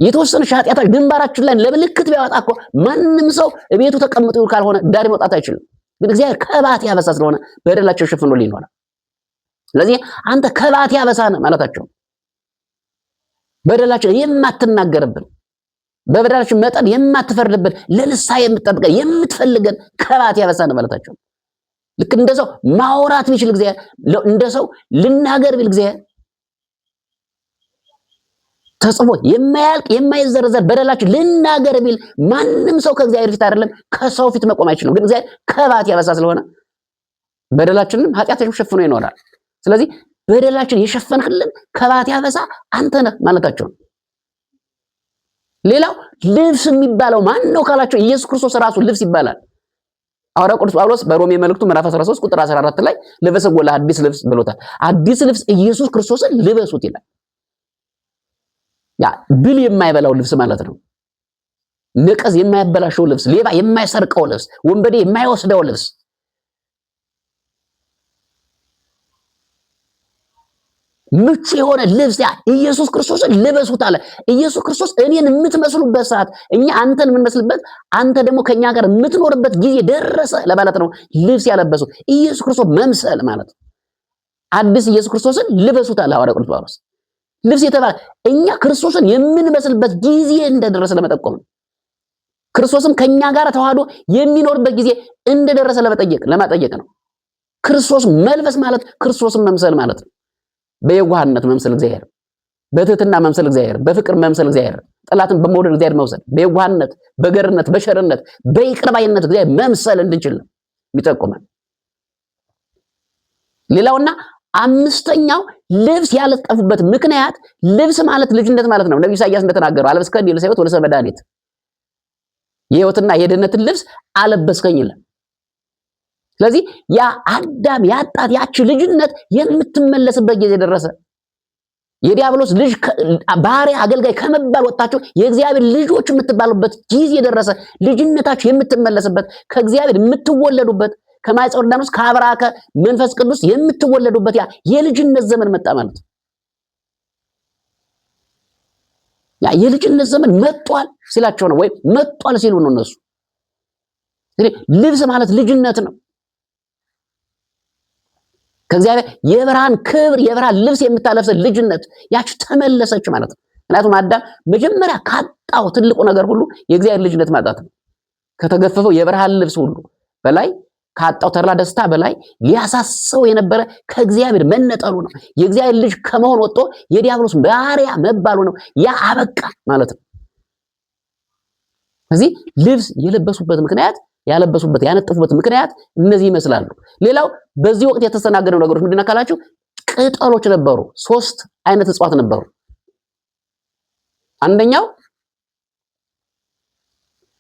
የተወሰነ ኃጢአታችን ግንባራችን ላይ ለምልክት ቢያወጣ እኮ ማንም ሰው ቤቱ ተቀምጦ ካልሆነ ዳሪ መውጣት አይችልም። ግን እግዚአብሔር ከባት ያበሳ ስለሆነ በደላችን ሸፍኖልን ይኖራል። ስለዚህ አንተ ከባት ያበሳነ ማለታቸው በደላችን የማትናገርብን በበደላችን መጠን የማትፈርድብን ለንስሐ የምትጠብቀን የምትፈልገን ከባት ያበሳነ ማለታቸው። ልክ እንደሰው ማውራት ቢችል እግዚአብሔር እንደሰው ልናገር ቢል እግዚአብሔር ተጽፎ የማያልቅ የማይዘረዘር በደላችን ልናገር ቢል ማንም ሰው ከእግዚአብሔር ፊት አይደለም ከሰው ፊት መቆም አይችልም። ግን እግዚአብሔር ከባት ያበሳ ስለሆነ በደላችንን ኃጢአታችንን ሸፍኖ ይኖራል። ስለዚህ በደላችን የሸፈንክልን ከባት ያበሳ አንተ ነህ ማለታቸው ነው። ሌላው ልብስ የሚባለው ማን ነው ካላቸው ኢየሱስ ክርስቶስ ራሱ ልብስ ይባላል። ሐዋርያው ቅዱስ ጳውሎስ በሮሜ መልእክቱ ምዕራፍ 13 ቁጥር 14 ላይ ልበሱ አዲስ ልብስ ብሎታል። አዲስ ልብስ ኢየሱስ ክርስቶስን ልበሱት ይላል። ያ ብል የማይበላው ልብስ ማለት ነው። ነቀዝ የማይበላሸው ልብስ፣ ሌባ የማይሰርቀው ልብስ፣ ወንበዴ የማይወስደው ልብስ፣ ምቹ የሆነ ልብስ ኢየሱስ ክርስቶስን ልበሱት አለ። ኢየሱስ ክርስቶስ እኔን የምትመስሉበት ሰዓት፣ እኛ አንተን የምንመስልበት፣ አንተ ደግሞ ከኛ ጋር የምትኖርበት ጊዜ ደረሰ ለማለት ነው። ልብስ ያለበሱት ኢየሱስ ክርስቶስ መምሰል ማለት ነው። አዲስ ኢየሱስ ክርስቶስን ልበሱት አለ ሐዋርያው ቅዱስ ጳውሎስ። ልብስ የተባለ እኛ ክርስቶስን የምንመስልበት ጊዜ እንደደረሰ ለመጠቆም ነው። ክርስቶስም ከኛ ጋር ተዋህዶ የሚኖርበት ጊዜ እንደደረሰ ለማጠየቅ ነው። ክርስቶስ መልበስ ማለት ክርስቶስን መምሰል ማለት ነው። በየዋህነት መምሰል እግዚአብሔር፣ በትህትና መምሰል እግዚአብሔር፣ በፍቅር መምሰል እግዚአብሔር፣ ጠላትን በመውደድ እግዚአብሔር መምሰል፣ በየዋህነት፣ በገርነት፣ በሸርነት፣ በይቅር ባይነት እግዚአብሔር መምሰል እንድንችል ነው የሚጠቁመን። ሌላውና አምስተኛው ልብስ ያለጠፉበት ምክንያት፣ ልብስ ማለት ልጅነት ማለት ነው። ነብዩ ኢሳይያስ እንደተናገረው አለበስከኝ ለሕይወት ወለሰ መድኃኒት፣ የሕይወትና የድህነትን ልብስ አለበስከኝ ይላል። ስለዚህ ያ አዳም ያጣት ያቺ ልጅነት የምትመለስበት ጊዜ ደረሰ። የዲያብሎስ ልጅ ባሪያ አገልጋይ ከመባል ወጣችሁ የእግዚአብሔር ልጆች የምትባሉበት ጊዜ ደረሰ። ልጅነታችሁ የምትመለስበት፣ ከእግዚአብሔር የምትወለዱበት፣ ከማኅፀነ ዮርዳኖስ ከአብራከ መንፈስ ቅዱስ የምትወለዱበት ያ የልጅነት ዘመን መጣ ማለት ነው። ያ የልጅነት ዘመን መጥቷል ሲላቸው ነው፣ ወይም መጥቷል ሲሉ ነው እነሱ። ልብስ ማለት ልጅነት ነው። ከእግዚአብሔር የብርሃን ክብር የብርሃን ልብስ የምታለብስ ልጅነት ያች ተመለሰች ማለት ነው። ምክንያቱም አዳም መጀመሪያ ካጣው ትልቁ ነገር ሁሉ የእግዚአብሔር ልጅነት ማጣት ነው። ከተገፈፈው የብርሃን ልብስ ሁሉ በላይ ካጣው ተድላ ደስታ በላይ ሊያሳስበው የነበረ ከእግዚአብሔር መነጠሉ ነው። የእግዚአብሔር ልጅ ከመሆን ወጥቶ የዲያብሎስ ባሪያ መባሉ ነው። ያ አበቃ ማለት ነው። ስለዚህ ልብስ የለበሱበት ምክንያት ያለበሱበት ያነጠፉበት ምክንያት እነዚህ ይመስላሉ። ሌላው በዚህ ወቅት የተስተናገደው ነገሮች ምንድነው ካላችሁ ቅጠሎች ነበሩ። 3 አይነት እጽዋት ነበሩ። አንደኛው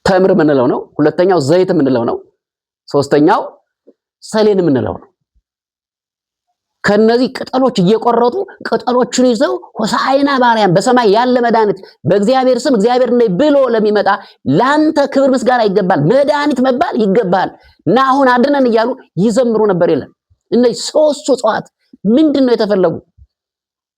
ተምር የምንለው ነው። ሁለተኛው ዘይት የምንለው ነው። ሶስተኛው ሰሌን የምንለው ነው። ከነዚህ ቅጠሎች እየቆረጡ ቅጠሎችን ይዘው ሆሳዕና በአርያም በሰማይ ያለ መድኃኒት በእግዚአብሔር ስም እግዚአብሔር ነኝ ብሎ ለሚመጣ ላንተ ክብር ምስጋና ይገባል፣ መድኃኒት መባል ይገባል እና አሁን አድነን እያሉ ይዘምሩ ነበር ይላል። እነዚህ 3 እጽዋት ምንድነው የተፈለጉ?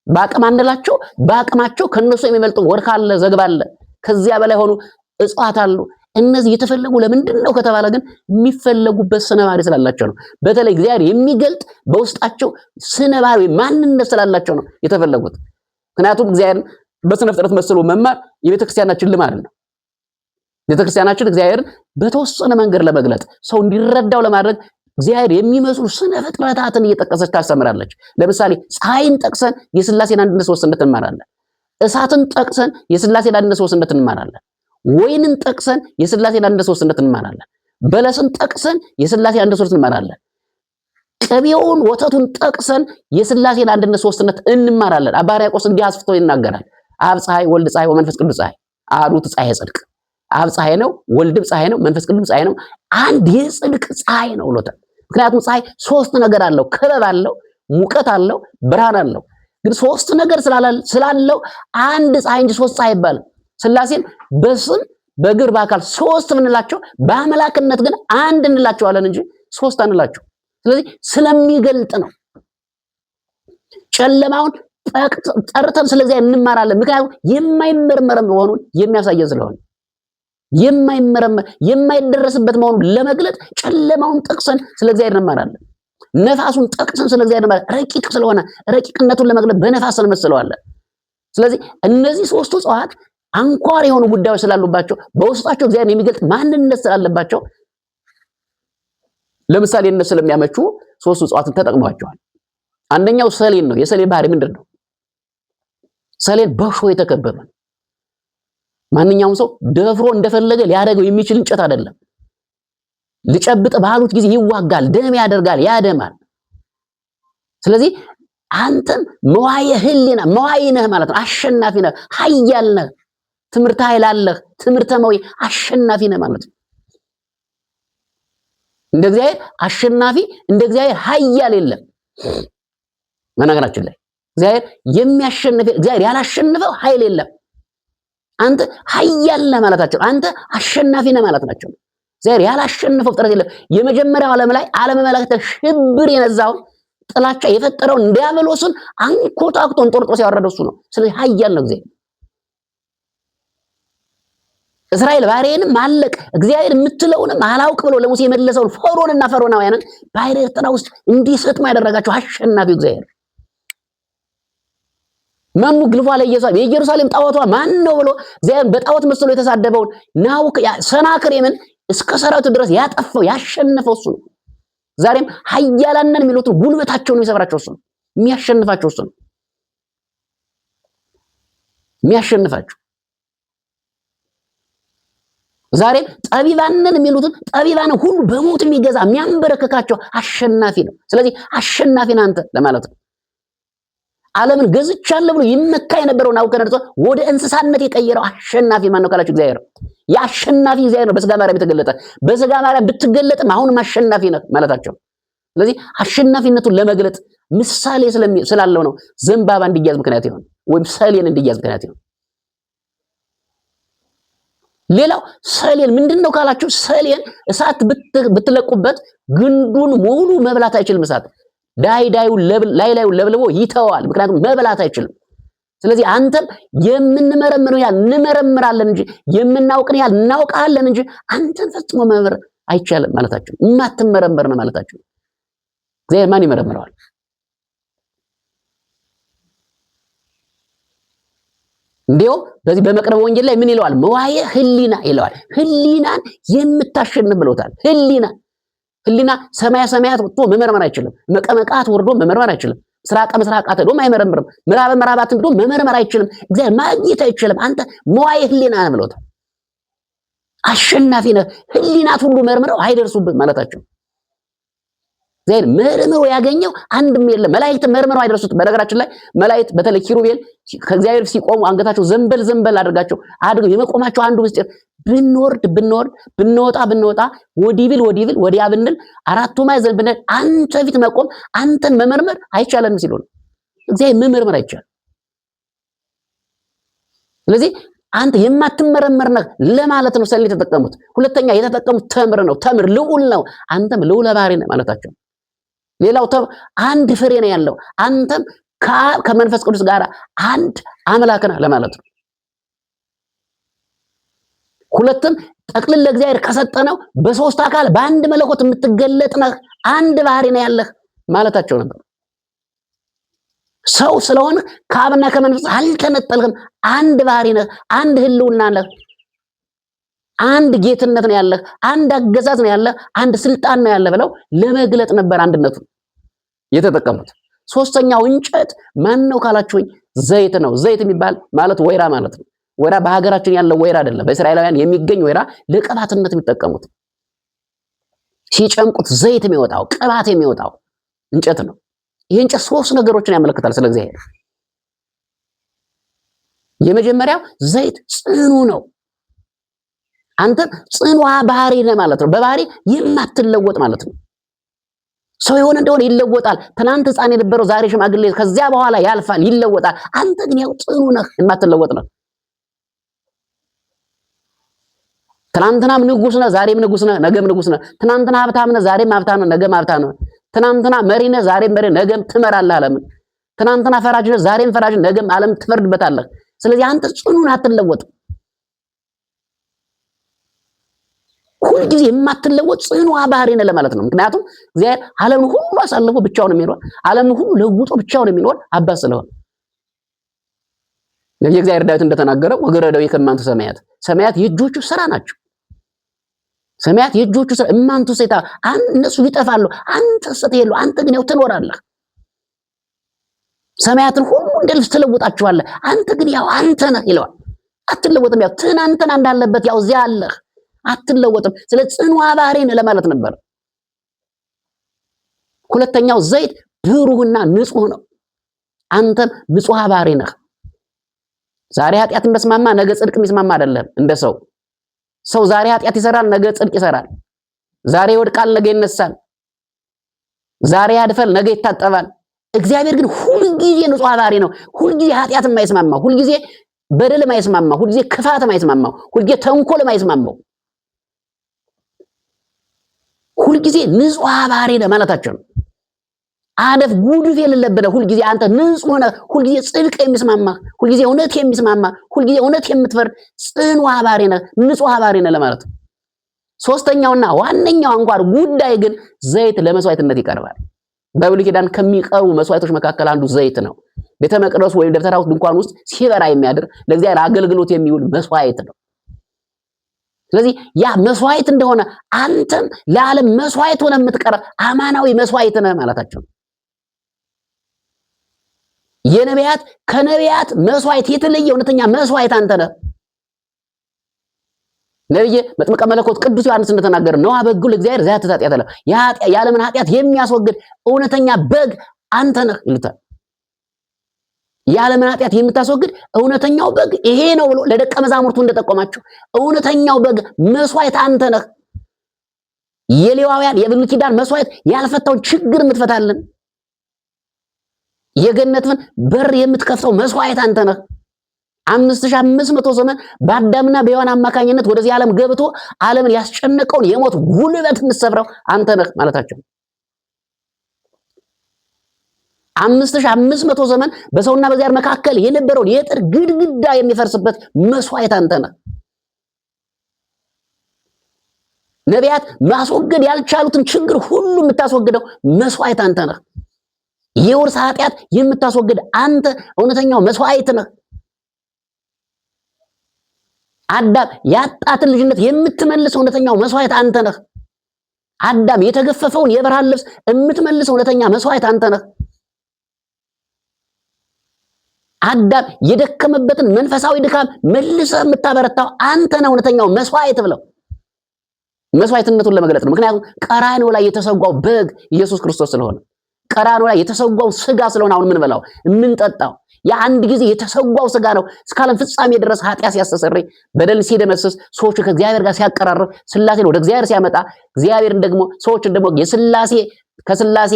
በአቅም አንላቸው፣ በአቅማቸው ከነሱ የሚመልጡ ወርቅ አለ፣ ዝግባ አለ፣ ከዚያ በላይ ሆኑ እጽዋት አሉ። እነዚህ የተፈለጉ ለምንድን ነው ከተባለ ግን የሚፈለጉበት ስነ ባህሪ ስላላቸው ነው። በተለይ እግዚአብሔር የሚገልጥ በውስጣቸው ስነ ባህሪ ማንነት ስላላቸው ነው የተፈለጉት። ምክንያቱም እግዚአብሔርን በስነ ፍጥረት መስሎ መማር የቤተክርስቲያናችን ልማድ ነው። ቤተክርስቲያናችን እግዚአብሔርን በተወሰነ መንገድ ለመግለጥ ሰው እንዲረዳው ለማድረግ እግዚአብሔር የሚመስሉ ስነ ፍጥረታትን እየጠቀሰች ታስተምራለች። ለምሳሌ ፀሐይን ጠቅሰን የሥላሴን አንድነት ሶስትነት እንማራለን። እሳትን ጠቅሰን የሥላሴን አንድነት ሶስትነት እንማራለን። ወይንን ጠቅሰን የሥላሴን አንድነት ሶስትነት እንማራለን። በለስን ጠቅሰን የሥላሴን አንድነት ሶስትነት እንማራለን። ቅቤውን ወተቱን ጠቅሰን የሥላሴን አንድነት ሶስትነት እንማራለን። አባ ሕርያቆስ እንዲህ አስፍቶ ይናገራል። አብ ፀሐይ፣ ወልድ ፀሐይ፣ ወመንፈስ ቅዱስ ፀሐይ፣ አሐዱ ፀሐይ ጽድቅ። አብ ፀሐይ ነው፣ ወልድም ፀሐይ ነው፣ መንፈስ ቅዱስ ፀሐይ ነው፣ አንድ የጽድቅ ፀሐይ ነው ብሎታል። ምክንያቱም ፀሐይ 3 ነገር አለው። ክበብ አለው፣ ሙቀት አለው፣ ብርሃን አለው። ግን 3 ነገር ስላለው አንድ ፀሐይ እንጂ 3 ፀሐይ ይባላል። ሥላሴን በስም በግብር በአካል 3 ምንላቸው፣ በአምላክነት ግን አንድ እንላቸዋለን እንጂ 3 አንላቸው። ስለዚህ ስለሚገልጥ ነው። ጨለማውን ጠርተን ስለዚህ እንማራለን። ምክንያቱም የማይመረመር መሆኑን የሚያሳየን ስለሆነ የማይመረመር የማይደረስበት መሆኑን ለመግለጥ ጨለማውን ጠቅሰን ስለዚህ እንማራለን። ነፋሱን ጠቅሰን ስለዚህ እንማራለን። ረቂቅ ስለሆነ ረቂቅነቱን ለመግለጥ በነፋስ እንመስለዋለን። ስለዚህ እነዚህ 3 እጽዋት አንኳር የሆኑ ጉዳዮች ስላሉባቸው በውስጣቸው እግዚአብሔር የሚገልጥ ማንነት ስላለባቸው ለምሳሌ እነሱ ስለሚያመቹ 3 እጽዋትን ተጠቅመዋቸዋል። አንደኛው ሰሌን ነው። የሰሌን ባህሪ ምንድነው? ሰሌን በእሾህ የተከበበ ነው። ማንኛውም ሰው ደፍሮ እንደፈለገ ሊያደርገው የሚችል እንጨት አይደለም። ልጨብጥ ባሉት ጊዜ ይዋጋል፣ ደም ያደርጋል፣ ያደማል። ስለዚህ አንተም መዋየ ህሊና መዋይ ነህ ማለት ነው። አሸናፊ ነህ፣ ኃያል ነህ፣ ትምህርት ኃይል አለህ፣ ትምህርተ መዋይ አሸናፊ ነህ ማለት ነው። እንደ እግዚአብሔር አሸናፊ እንደ እግዚአብሔር ኃያል የለም። መናገራችን ላይ እግዚአብሔር የሚያሸንፍ እግዚአብሔር ያላሸነፈው ኃይል የለም። አንተ ኃያል ነህ ማለታቸው፣ አንተ አሸናፊ ነህ ማለት ናቸው። እግዚአብሔር ያላሸነፈው ፍጥረት የለም። የመጀመሪያው ዓለም ላይ ዓለመ መላእክት ሽብር የነዛው ጥላቻ የፈጠረውን ዲያብሎስን አንኮታክቶ እንጦርጦስ ያወረደው እሱ ነው። ስለዚህ ኃያል ነው እግዚአብሔር። እስራኤል ባሪያንም አለቅ እግዚአብሔር የምትለውንም አላውቅ ብሎ ለሙሴ የመለሰውን ፈርዖንና ፈርዖናውያንን ባሕረ ኤርትራ ውስጥ እንዲሰጥሙ ያደረጋቸው አሸናፊው እግዚአብሔር። መኑ ግልፏ ለኢየሩሳሌም የኢየሩሳሌም ጣዖቷ ማን ነው ብሎ እግዚአብሔር በጣዖት መስሎ የተሳደበውን ሰናክሬምን እስከ ሰራዊቱ ድረስ ያጠፋው ያሸነፈው እሱ ነው። ዛሬም ኃያላንን የሚሉትን ጉልበታቸውን የሚሰብራቸው እሱ ነው። የሚያሸንፋቸው እሱ ነው። የሚያሸንፋቸው ዛሬም ጠቢባንን የሚሉትን ጠቢባንን ሁሉ በሞት የሚገዛ የሚያንበረከካቸው አሸናፊ ነው። ስለዚህ አሸናፊ ነህ አንተ ለማለት ነው። ዓለምን ገዝቻለሁ ብሎ ይመካ የነበረው ናቡከደነፆር ወደ እንስሳነት የቀየረው አሸናፊ ማን ነው ካላችሁ እግዚአብሔር ነው። የአሸናፊ እግዚአብሔር ነው በስጋ ማርያም የተገለጠ። በስጋ ማርያም ብትገለጥም አሁንም አሸናፊ ነህ ማለታቸው። ስለዚህ አሸናፊነቱን ለመግለጥ ምሳሌ ስላለው ነው ዘንባባ እንዲያዝ ምክንያት ይሆን ወይም ሰሌን እንዲያዝ ምክንያት ይሆን። ሌላው ሰሌን ምንድነው ካላችሁ ሰሌን እሳት ብትለቁበት ግንዱን ሙሉ መብላት አይችልም። እሳት ዳይዳዩን ላይላዩን ለብልቦ ይተዋል። ምክንያቱም መብላት አይችልም። ስለዚህ አንተም የምንመረምረው ያህል እንመረምራለን እንጂ የምናውቅን ያህል እናውቃለን እንጂ አንተን ፈጽሞ መመርመር አይቻልም ማለታቸው። የማትመረመር ነው ማለታቸው። እግዚአብሔር ማን ይመረምረዋል? እንዲያው በዚህ በመቅረብ ወንጌል ላይ ምን ይለዋል? መዋየ ህሊና ይለዋል። ህሊናን የምታሸንፍ ብሎታል። ህሊና ሰማያ ሰማያት ወጥቶ መመርመር አይችልም። መቀመቃት ወርዶ መመርመር አይችልም። ምስራቀ ምስራቃት ሄዶ አይመረምርም። ምዕራበ ምዕራባት ሄዶ መመርመር አይችልም። እግዚአብሔር ማግኘት አይችልም። አንተ መዋየ ህሊና ነህ ብሎታል። አሸናፊ ነህ። ህሊናት ሁሉ መርምረው አይደርሱብህ ማለታቸው። እግዚአብሔር መርምሮ ያገኘው አንድም የለም። መላእክት መርምረው አይደርሱት። በነገራችን ላይ መላእክት በተለይ ኪሩቤል ከእግዚአብሔር ሲቆሙ አንገታቸው ዘንበል አድርገው የመቆማቸው አንዱ ምስጢር ብንወርድ ብንወጣ ወዲብል ወዲያ ብንል አራቱ ማዕዘን ብንል አንተ ፊት መቆም አንተን መመርመር አይቻልም ሲሉ ነው። እግዚአብሔር መመርመር አይቻልም። ስለዚህ አንተ የማትመረመር ነህ ለማለት ነው ሰሌን የተጠቀሙት። ሁለተኛ የተጠቀሙት ተምር ነው። ተምር ልዑል ነው። አንተም ልዑለ ባሕርይ ነህ ማለታቸው። ሌላው አንድ ፍሬ ነው ያለው። አንተም ከመንፈስ ቅዱስ ጋር አንድ አምላክ ነህ ለማለት ነው። ሁለቱም ጠቅልል ለእግዚአብሔር ከሰጠነው በሶስት አካል በአንድ መለኮት የምትገለጥ ነህ። አንድ ባሕርይ ነው ያለህ ማለታቸው ነበር። ሰው ስለሆነ ከአብና ከመንፈስ አልተነጠልህም። አንድ ባሕርይ ነህ። አንድ ህልውና ነህ። አንድ ጌትነት ነው ያለህ። አንድ አገዛዝ ነው ያለህ። አንድ ስልጣን ነው ያለህ ብለው ለመግለጥ ነበር አንድነቱ የተጠቀሙት። ሶስተኛው እንጨት ማን ነው ካላችሁኝ ዘይት ነው። ዘይት የሚባል ማለት ወይራ ማለት ነው። ወይራ በሀገራችን ያለው ወይራ አይደለም። በእስራኤላውያን የሚገኝ ወይራ ለቅባትነት የሚጠቀሙት ሲጨምቁት ዘይት የሚወጣው ቅባት የሚወጣው እንጨት ነው። ይህ እንጨት ሶስት ነገሮችን ያመለክታል ስለ እግዚአብሔር። የመጀመሪያው ዘይት ጽኑ ነው። አንተ ጽኑ ባሕርይ ነህ ማለት ነው። በባሕርይ የማትለወጥ ማለት ነው። ሰው የሆነ እንደሆነ ይለወጣል። ትናንት ሕፃን የነበረው ዛሬ ሽማግሌ፣ ከዚያ በኋላ ያልፋል፣ ይለወጣል። አንተ ግን ያው ጽኑ ነህ፣ የማትለወጥ ነህ። ትናንትናም ንጉስ ነህ፣ ዛሬም ንጉስ ነህ፣ ነገም ንጉስ ነህ። ትናንትና ሀብታም ነህ፣ ዛሬም ሀብታም ነህ፣ ነገም ሀብታም ነህ። ትናንትና መሪ ነህ፣ ዛሬም መሪ፣ ነገም ትመራለህ ዓለምን። ትናንትና ፈራጅ ነህ፣ ዛሬም ፈራጅ፣ ነገም ዓለም ትፈርድበታለህ። ስለዚህ አንተ ጽኑ ነህ፣ አትለወጥ። ሁልጊዜ የማትለወጥ ጽኑ ባሕርይ ነህ ለማለት ነው። ምክንያቱም እግዚአብሔር ዓለምን ሁሉ አሳልፎ ብቻውን የሚኖር ዓለምን ሁሉ ለውጦ ብቻውን የሚኖር አባት ስለሆነ የእግዚአብሔር ዳዊት እንደተናገረው ወገረደው የከማንቱ ሰማያት የእጆቹ ስራ ናቸው። ሰማያት የእጆቹ ስራ እማንቱ ሴታ እነሱ ይጠፋሉ፣ አንተ ስትሄዱ አንተ ግን ያው ትኖራለህ። ሰማያትን ሁሉ እንደ ልብስ ትለውጣቸዋለህ፣ አንተ ግን ያው አንተ ነህ ይለዋል። አትለወጥም። ያው ትናንትና እንዳለበት ያው እዚያ አለህ፣ አትለወጥም። ስለ ጽኑ ባሕርይ ነህ ለማለት ነበር። ሁለተኛው ዘይት ብሩህና ንጹህ ነው። አንተም ንጹህ ባሕርይ ነህ። ዛሬ ኃጢአትን በስማማ ነገ ጽድቅ የሚስማማ አይደለም። እንደ ሰው ዛሬ ኃጢአት ይሰራል፣ ነገ ጽድቅ ይሰራል። ዛሬ ይወድቃል፣ ነገ ይነሳል። ዛሬ ያድፋል፣ ነገ ይታጠባል። እግዚአብሔር ግን ሁልጊዜ ንጹህ ባሕርይ ነው። ሁልጊዜ ኃጢአት የማይስማማው፣ ሁልጊዜ በደል የማይስማማው፣ ሁልጊዜ ክፋት የማይስማማው፣ ሁልጊዜ ተንኮል የማይስማማው፣ ሁልጊዜ ንጹህ ባሕርይ ነው ማለታቸው ነው። አደፍ ጉድፍ የሌለብህ ሁልጊዜ አንተ ንጹህ ነህ። ሁልጊዜ ጽድቅ የሚስማማ ሁልጊዜ እውነት የሚስማማ ሁልጊዜ እውነት የምትፈርድ ጽኑ ሐዋሪ ነህ፣ ንጹህ ሐዋሪ ነህ ለማለት ነው። ሶስተኛውና ዋነኛው አንኳር ጉዳይ ግን ዘይት ለመስዋዕትነት ይቀርባል። በብሉይ ኪዳን ከሚቀርቡ መስዋዕቶች መካከል አንዱ ዘይት ነው። ቤተ መቅደሱ ወይም ደብተራው ድንኳን ውስጥ ሲበራ የሚያድር ለእግዚአብሔር አገልግሎት የሚውል መስዋዕት ነው። ስለዚህ ያ መስዋዕት እንደሆነ አንተም ለዓለም መስዋዕት ሆነ የምትቀርብ አማናዊ መስዋዕት ነህ ማለታቸው። የነቢያት ከነቢያት መስዋዕት የተለየ እውነተኛ መስዋዕት አንተ ነህ። ነብይ መጥምቀ መለኮት ቅዱስ ዮሐንስ እንደተናገረ ነው አበጉ ለእግዚአብሔር ዘያት ኃጢአት አለ የዓለምን ኃጢአት የሚያስወግድ እውነተኛ በግ አንተ ነህ ይሉታል። የዓለምን ኃጢአት የምታስወግድ እውነተኛው በግ ይሄ ነው ብሎ ለደቀ መዛሙርቱ እንደጠቆማቸው እውነተኛው በግ መስዋዕት አንተ ነህ። የሌዋውያን የብሉይ ኪዳን መስዋዕት ያልፈታውን ችግር የምትፈታልን የገነትን በር የምትከፍተው መስዋዕት አንተ ነህ። 5500 ዘመን በአዳምና በሔዋን አማካኝነት ወደዚህ ዓለም ገብቶ ዓለምን ያስጨነቀውን የሞት ጉልበት የምትሰብረው አንተ ነህ ማለታቸው። 5500 ዘመን በሰውና በእግዚአብሔር መካከል የነበረውን የጥር ግድግዳ የሚፈርስበት መስዋዕት አንተ ነህ። ነቢያት ማስወገድ ያልቻሉትን ችግር ሁሉ የምታስወግደው መስዋዕት አንተ ነህ። የውርስ ኃጢአት የምታስወግድ አንተ እውነተኛው መስዋዕት ነህ። አዳም ያጣትን ልጅነት የምትመልስ እውነተኛው መስዋዕት አንተ ነህ። አዳም የተገፈፈውን የብርሃን ልብስ የምትመልስ እውነተኛ መስዋዕት አንተ ነህ። አዳም የደከመበትን መንፈሳዊ ድካም መልሰህ የምታበረታው አንተ ነህ እውነተኛው መስዋዕት ብለው መስዋዕትነቱን ለመግለጽ ነው። ምክንያቱም ቀራንዮ ላይ የተሰዋው በግ ኢየሱስ ክርስቶስ ስለሆነ ቀራንዮ ላይ የተሰዋው ስጋ ስለሆነ አሁን ምን በላው የምንጠጣው የአንድ ጊዜ የተሰዋው ስጋ ነው። እስከ ዓለም ፍጻሜ ድረስ ኃጢአት ሲያስተሰርይ በደል ሲደመስስ ሰዎች ከእግዚአብሔር ጋር ሲያቀራርብ ስላሴን ወደ እግዚአብሔር ሲያመጣ እግዚአብሔርን ደግሞ ሰዎችን ደግሞ ከስላሴ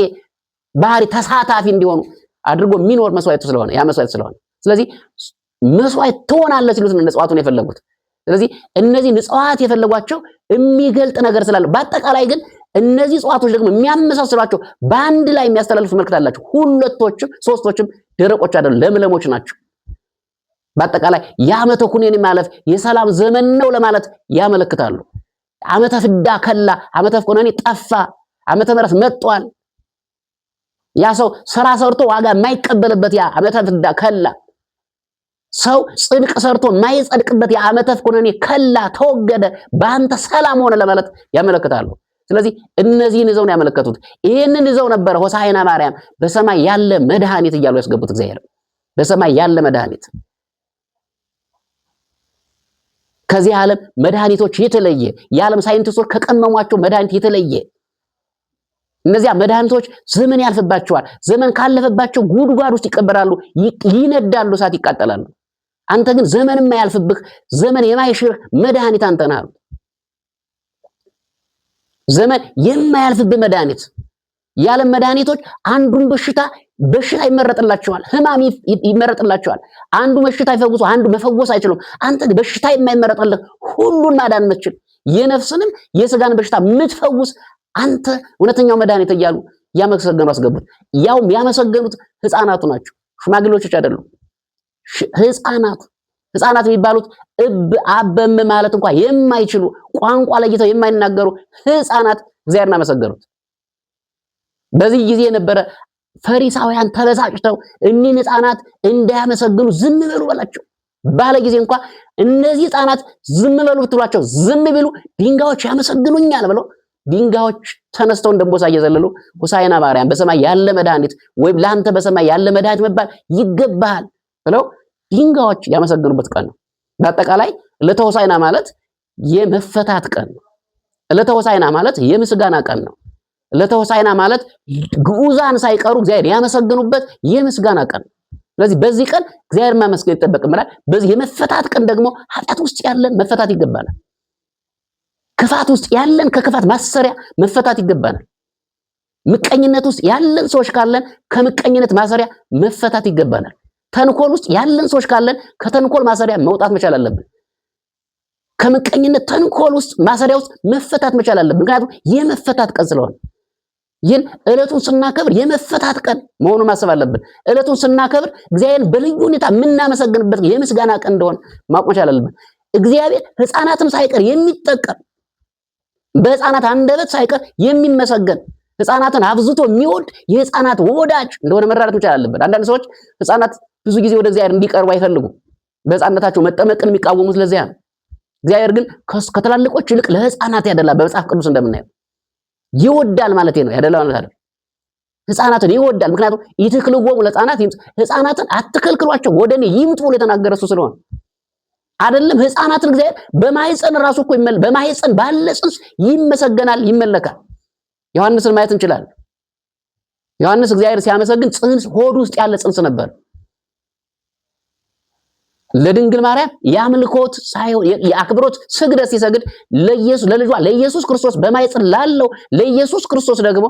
ባህሪ ተሳታፊ እንዲሆኑ አድርጎ የሚኖር መስዋዕት ስለሆነ ያ መስዋዕት ስለሆነ ስለዚህ መስዋዕት ትሆናለህ ሲሉት ንጽዋቱን የፈለጉት። ስለዚህ እነዚህ ንጽዋት የፈለጓቸው የሚገልጥ ነገር ስላለ በአጠቃላይ ግን እነዚህ ጽዋቶች ደግሞ የሚያመሳስሏቸው በአንድ ላይ የሚያስተላልፉ መልእክት አላቸው። ሁለቶችም ሶስቶችም ደረቆች አይደሉም፣ ለምለሞች ናቸው። በአጠቃላይ የዓመተ ኩነኔ ማለፍ የሰላም ዘመን ነው ለማለት ያመለክታሉ። ዓመተ ፍዳ ከላ፣ ዓመተ ኩነኔ ጠፋ፣ ዓመተ ምሕረት መጥቷል። ያ ሰው ስራ ሰርቶ ዋጋ የማይቀበልበት ያ ዓመተ ፍዳ ከላ፣ ሰው ጽድቅ ሰርቶ የማይጸድቅበት ያ ዓመተ ኩነኔ ከላ፣ ተወገደ፣ በአንተ ሰላም ሆነ ለማለት ያመለክታሉ። ስለዚህ እነዚህን ይዘው ነው ያመለከቱት። ይሄንን ይዘው ነበር ሆሳዕና ማርያም በሰማይ ያለ መድኃኒት እያሉ ያስገቡት። እግዚአብሔር በሰማይ ያለ መድኃኒት ከዚህ ዓለም መድኃኒቶች የተለየ የዓለም ሳይንቲስቶች ከቀመሟቸው መድኃኒት የተለየ እነዚያ መድኃኒቶች ዘመን ያልፍባቸዋል። ዘመን ካለፈባቸው ጉድጓድ ውስጥ ይቀበራሉ፣ ይነዳሉ፣ እሳት ይቃጠላሉ። አንተ ግን ዘመን የማያልፍብህ ዘመን የማይሽርህ መድኃኒት አንተ ነህ። ዘመን የማያልፍብህ መድኃኒት የዓለም መድኃኒቶች አንዱን በሽታ ይመረጥላቸዋል፣ ህማም ይመረጥላቸዋል። አንዱ በሽታ ይፈውሱ፣ አንዱ መፈወስ አይችሉም። አንተ ግን በሽታ የማይመረጥልህ ሁሉን ማዳን የምትችል የነፍስንም የስጋን በሽታ የምትፈውስ አንተ እውነተኛው መድኃኒት እያሉ ያመሰገኑ አስገቡት። ያውም ያመሰገኑት ህፃናቱ ናቸው፣ ሽማግሌዎች አይደሉም። ህፃናት የሚባሉት አበም ማለት እንኳን የማይችሉ ቋንቋ ለይተው የማይናገሩ ህፃናት እግዚአብሔርን አመሰገኑት። በዚህ ጊዜ የነበረ ፈሪሳውያን ተበሳጭተው እኒህን ህፃናት እንዳያመሰግኑ ዝም በሉ በላቸው ባለ ጊዜ እንኳን እነዚህ ህፃናት ዝም በሉ ብትሏቸው ዝም ቢሉ ድንጋዮች ያመሰግኑኛል ብለው ድንጋዮች ተነስተው እንደምቦሳ እየዘለሉ ሆሳዕና ማርያም በሰማይ ያለ መድኃኒት ወይም ላንተ በሰማይ ያለ መድኃኒት መባል ይገባል ብለው ድንጋዮች ያመሰግኑበት ቀን ነው። በአጠቃላይ ዕለተ ሆሳዕና ማለት የመፈታት ቀን ነው። ዕለተ ሆሳዕና ማለት የምስጋና ቀን ነው። ዕለተ ሆሳዕና ማለት ግዑዛን ሳይቀሩ እግዚአብሔር ያመሰግኑበት የምስጋና ቀን ነው። ስለዚህ በዚህ ቀን እግዚአብሔር ማመስገን ይጠበቅብናል። በዚህ የመፈታት ቀን ደግሞ ኃጢአት ውስጥ ያለን መፈታት ይገባናል። ክፋት ውስጥ ያለን ከክፋት ማሰሪያ መፈታት ይገባናል። ምቀኝነት ውስጥ ያለን ሰዎች ካለን ከምቀኝነት ማሰሪያ መፈታት ይገባናል። ተንኮል ውስጥ ያለን ሰዎች ካለን ከተንኮል ማሰሪያ መውጣት መቻል አለብን። ከምቀኝነት ተንኮል ውስጥ ማሰሪያ ውስጥ መፈታት መቻል አለብን። ምክንያቱም የመፈታት ቀን ስለሆነ ይህን ዕለቱን ስናከብር የመፈታት ቀን መሆኑን ማሰብ አለብን። ዕለቱን ስናከብር እግዚአብሔርን በልዩ ሁኔታ የምናመሰግንበት የምስጋና ቀን እንደሆነ ማወቅ መቻል አለብን። እግዚአብሔር ሕፃናትም ሳይቀር የሚጠቀም በሕፃናት አንደበት ሳይቀር የሚመሰገን ሕፃናትን አብዝቶ የሚወድ የሕፃናት ወዳጅ እንደሆነ መረዳት መቻል አለብን። አንዳንድ ሰዎች ሕፃናት ብዙ ጊዜ ወደ እግዚአብሔር እንዲቀርቡ አይፈልጉም። በሕፃንነታቸው መጠመቅን የሚቃወሙት ለዚያ ነው። እግዚአብሔር ግን ከትላልቆች ይልቅ ለሕፃናት ያደላል። በመጽሐፍ ቅዱስ እንደምናየው ይወዳል ማለት ነው። ያደላል ማለት አይደል? ሕፃናትን ይወዳል። ምክንያቱም ይትክልዎሙ ለሕፃናት ሕፃናትን አትከልክሏቸው ወደኔ ይምጡ ብሎ የተናገረ እሱ ስለሆነ አይደለም። ሕፃናትን እግዚአብሔር በማህፀን ራሱ እኮ በማህፀን ባለ ጽንስ ይመሰገናል፣ ይመለካል። ዮሐንስን ማየት እንችላለን። ዮሐንስ እግዚአብሔር ሲያመሰግን ጽንስ ሆድ ውስጥ ያለ ጽንስ ነበር። ለድንግል ማርያም የአምልኮት ሳይሆን የአክብሮት ስግደት ሲሰግድ ለልጇ ለኢየሱስ ክርስቶስ በማህፀን ላለው ለኢየሱስ ክርስቶስ ደግሞ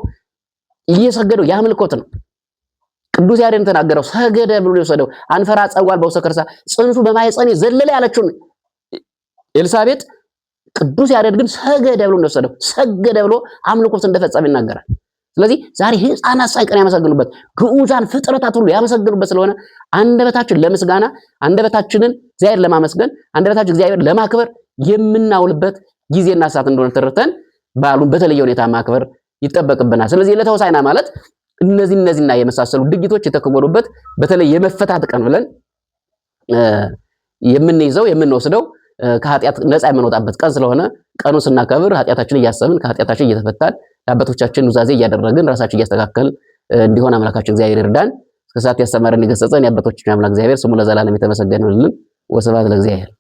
እየሰገደው የአምልኮት ነው። ቅዱስ ያሬድ ተናገረው ሰገደ ብሎ የወሰደው አንፈራ ጸጓል በውስተ ከርሳ ጽንሱ በማህፀን ዘለለ ያለችውን ኤልሳቤጥ ቅዱስ ያሬድ ግን ሰገደ ብሎ እንደወሰደው ሰገደ ብሎ አምልኮት እንደፈጸመ ይናገራል። ስለዚህ ዛሬ ሕፃናት ሳይቀር ያመሰግኑበት ግዑዛን ፍጥረታት ሁሉ ያመሰግኑበት ስለሆነ አንደበታችን ለምስጋና አንደበታችንን እግዚአብሔር ለማመስገን አንደበታችን እግዚአብሔር ለማክበር የምናውልበት ጊዜና ሰዓት እንደሆነ ተረድተን በዓሉን በተለየ ሁኔታ ማክበር ይጠበቅብናል። ስለዚህ ዕለተ ሆሳዕና ማለት እነዚህና የመሳሰሉ ድርጊቶች የተከወኑበት በተለይ የመፈታት ቀን ብለን የምንይዘው የምንወስደው ከኃጢአት ነፃ የምንወጣበት ቀን ስለሆነ ቀኑን ስናከብር ኃጢአታችንን እያሰብን ከኃጢአታችን እየተፈታን ለአባቶቻችን ኑዛዜ እያደረግን ራሳችን እያስተካከልን እንዲሆን አምላካችን እግዚአብሔር ይርዳን። እስከ ሰዓት ያስተማረን የገሰጸን የአባቶቻችን አምላክ እግዚአብሔር ስሙ ለዘላለም የተመሰገነ ይሁንልን። ወስብሐት ለእግዚአብሔር።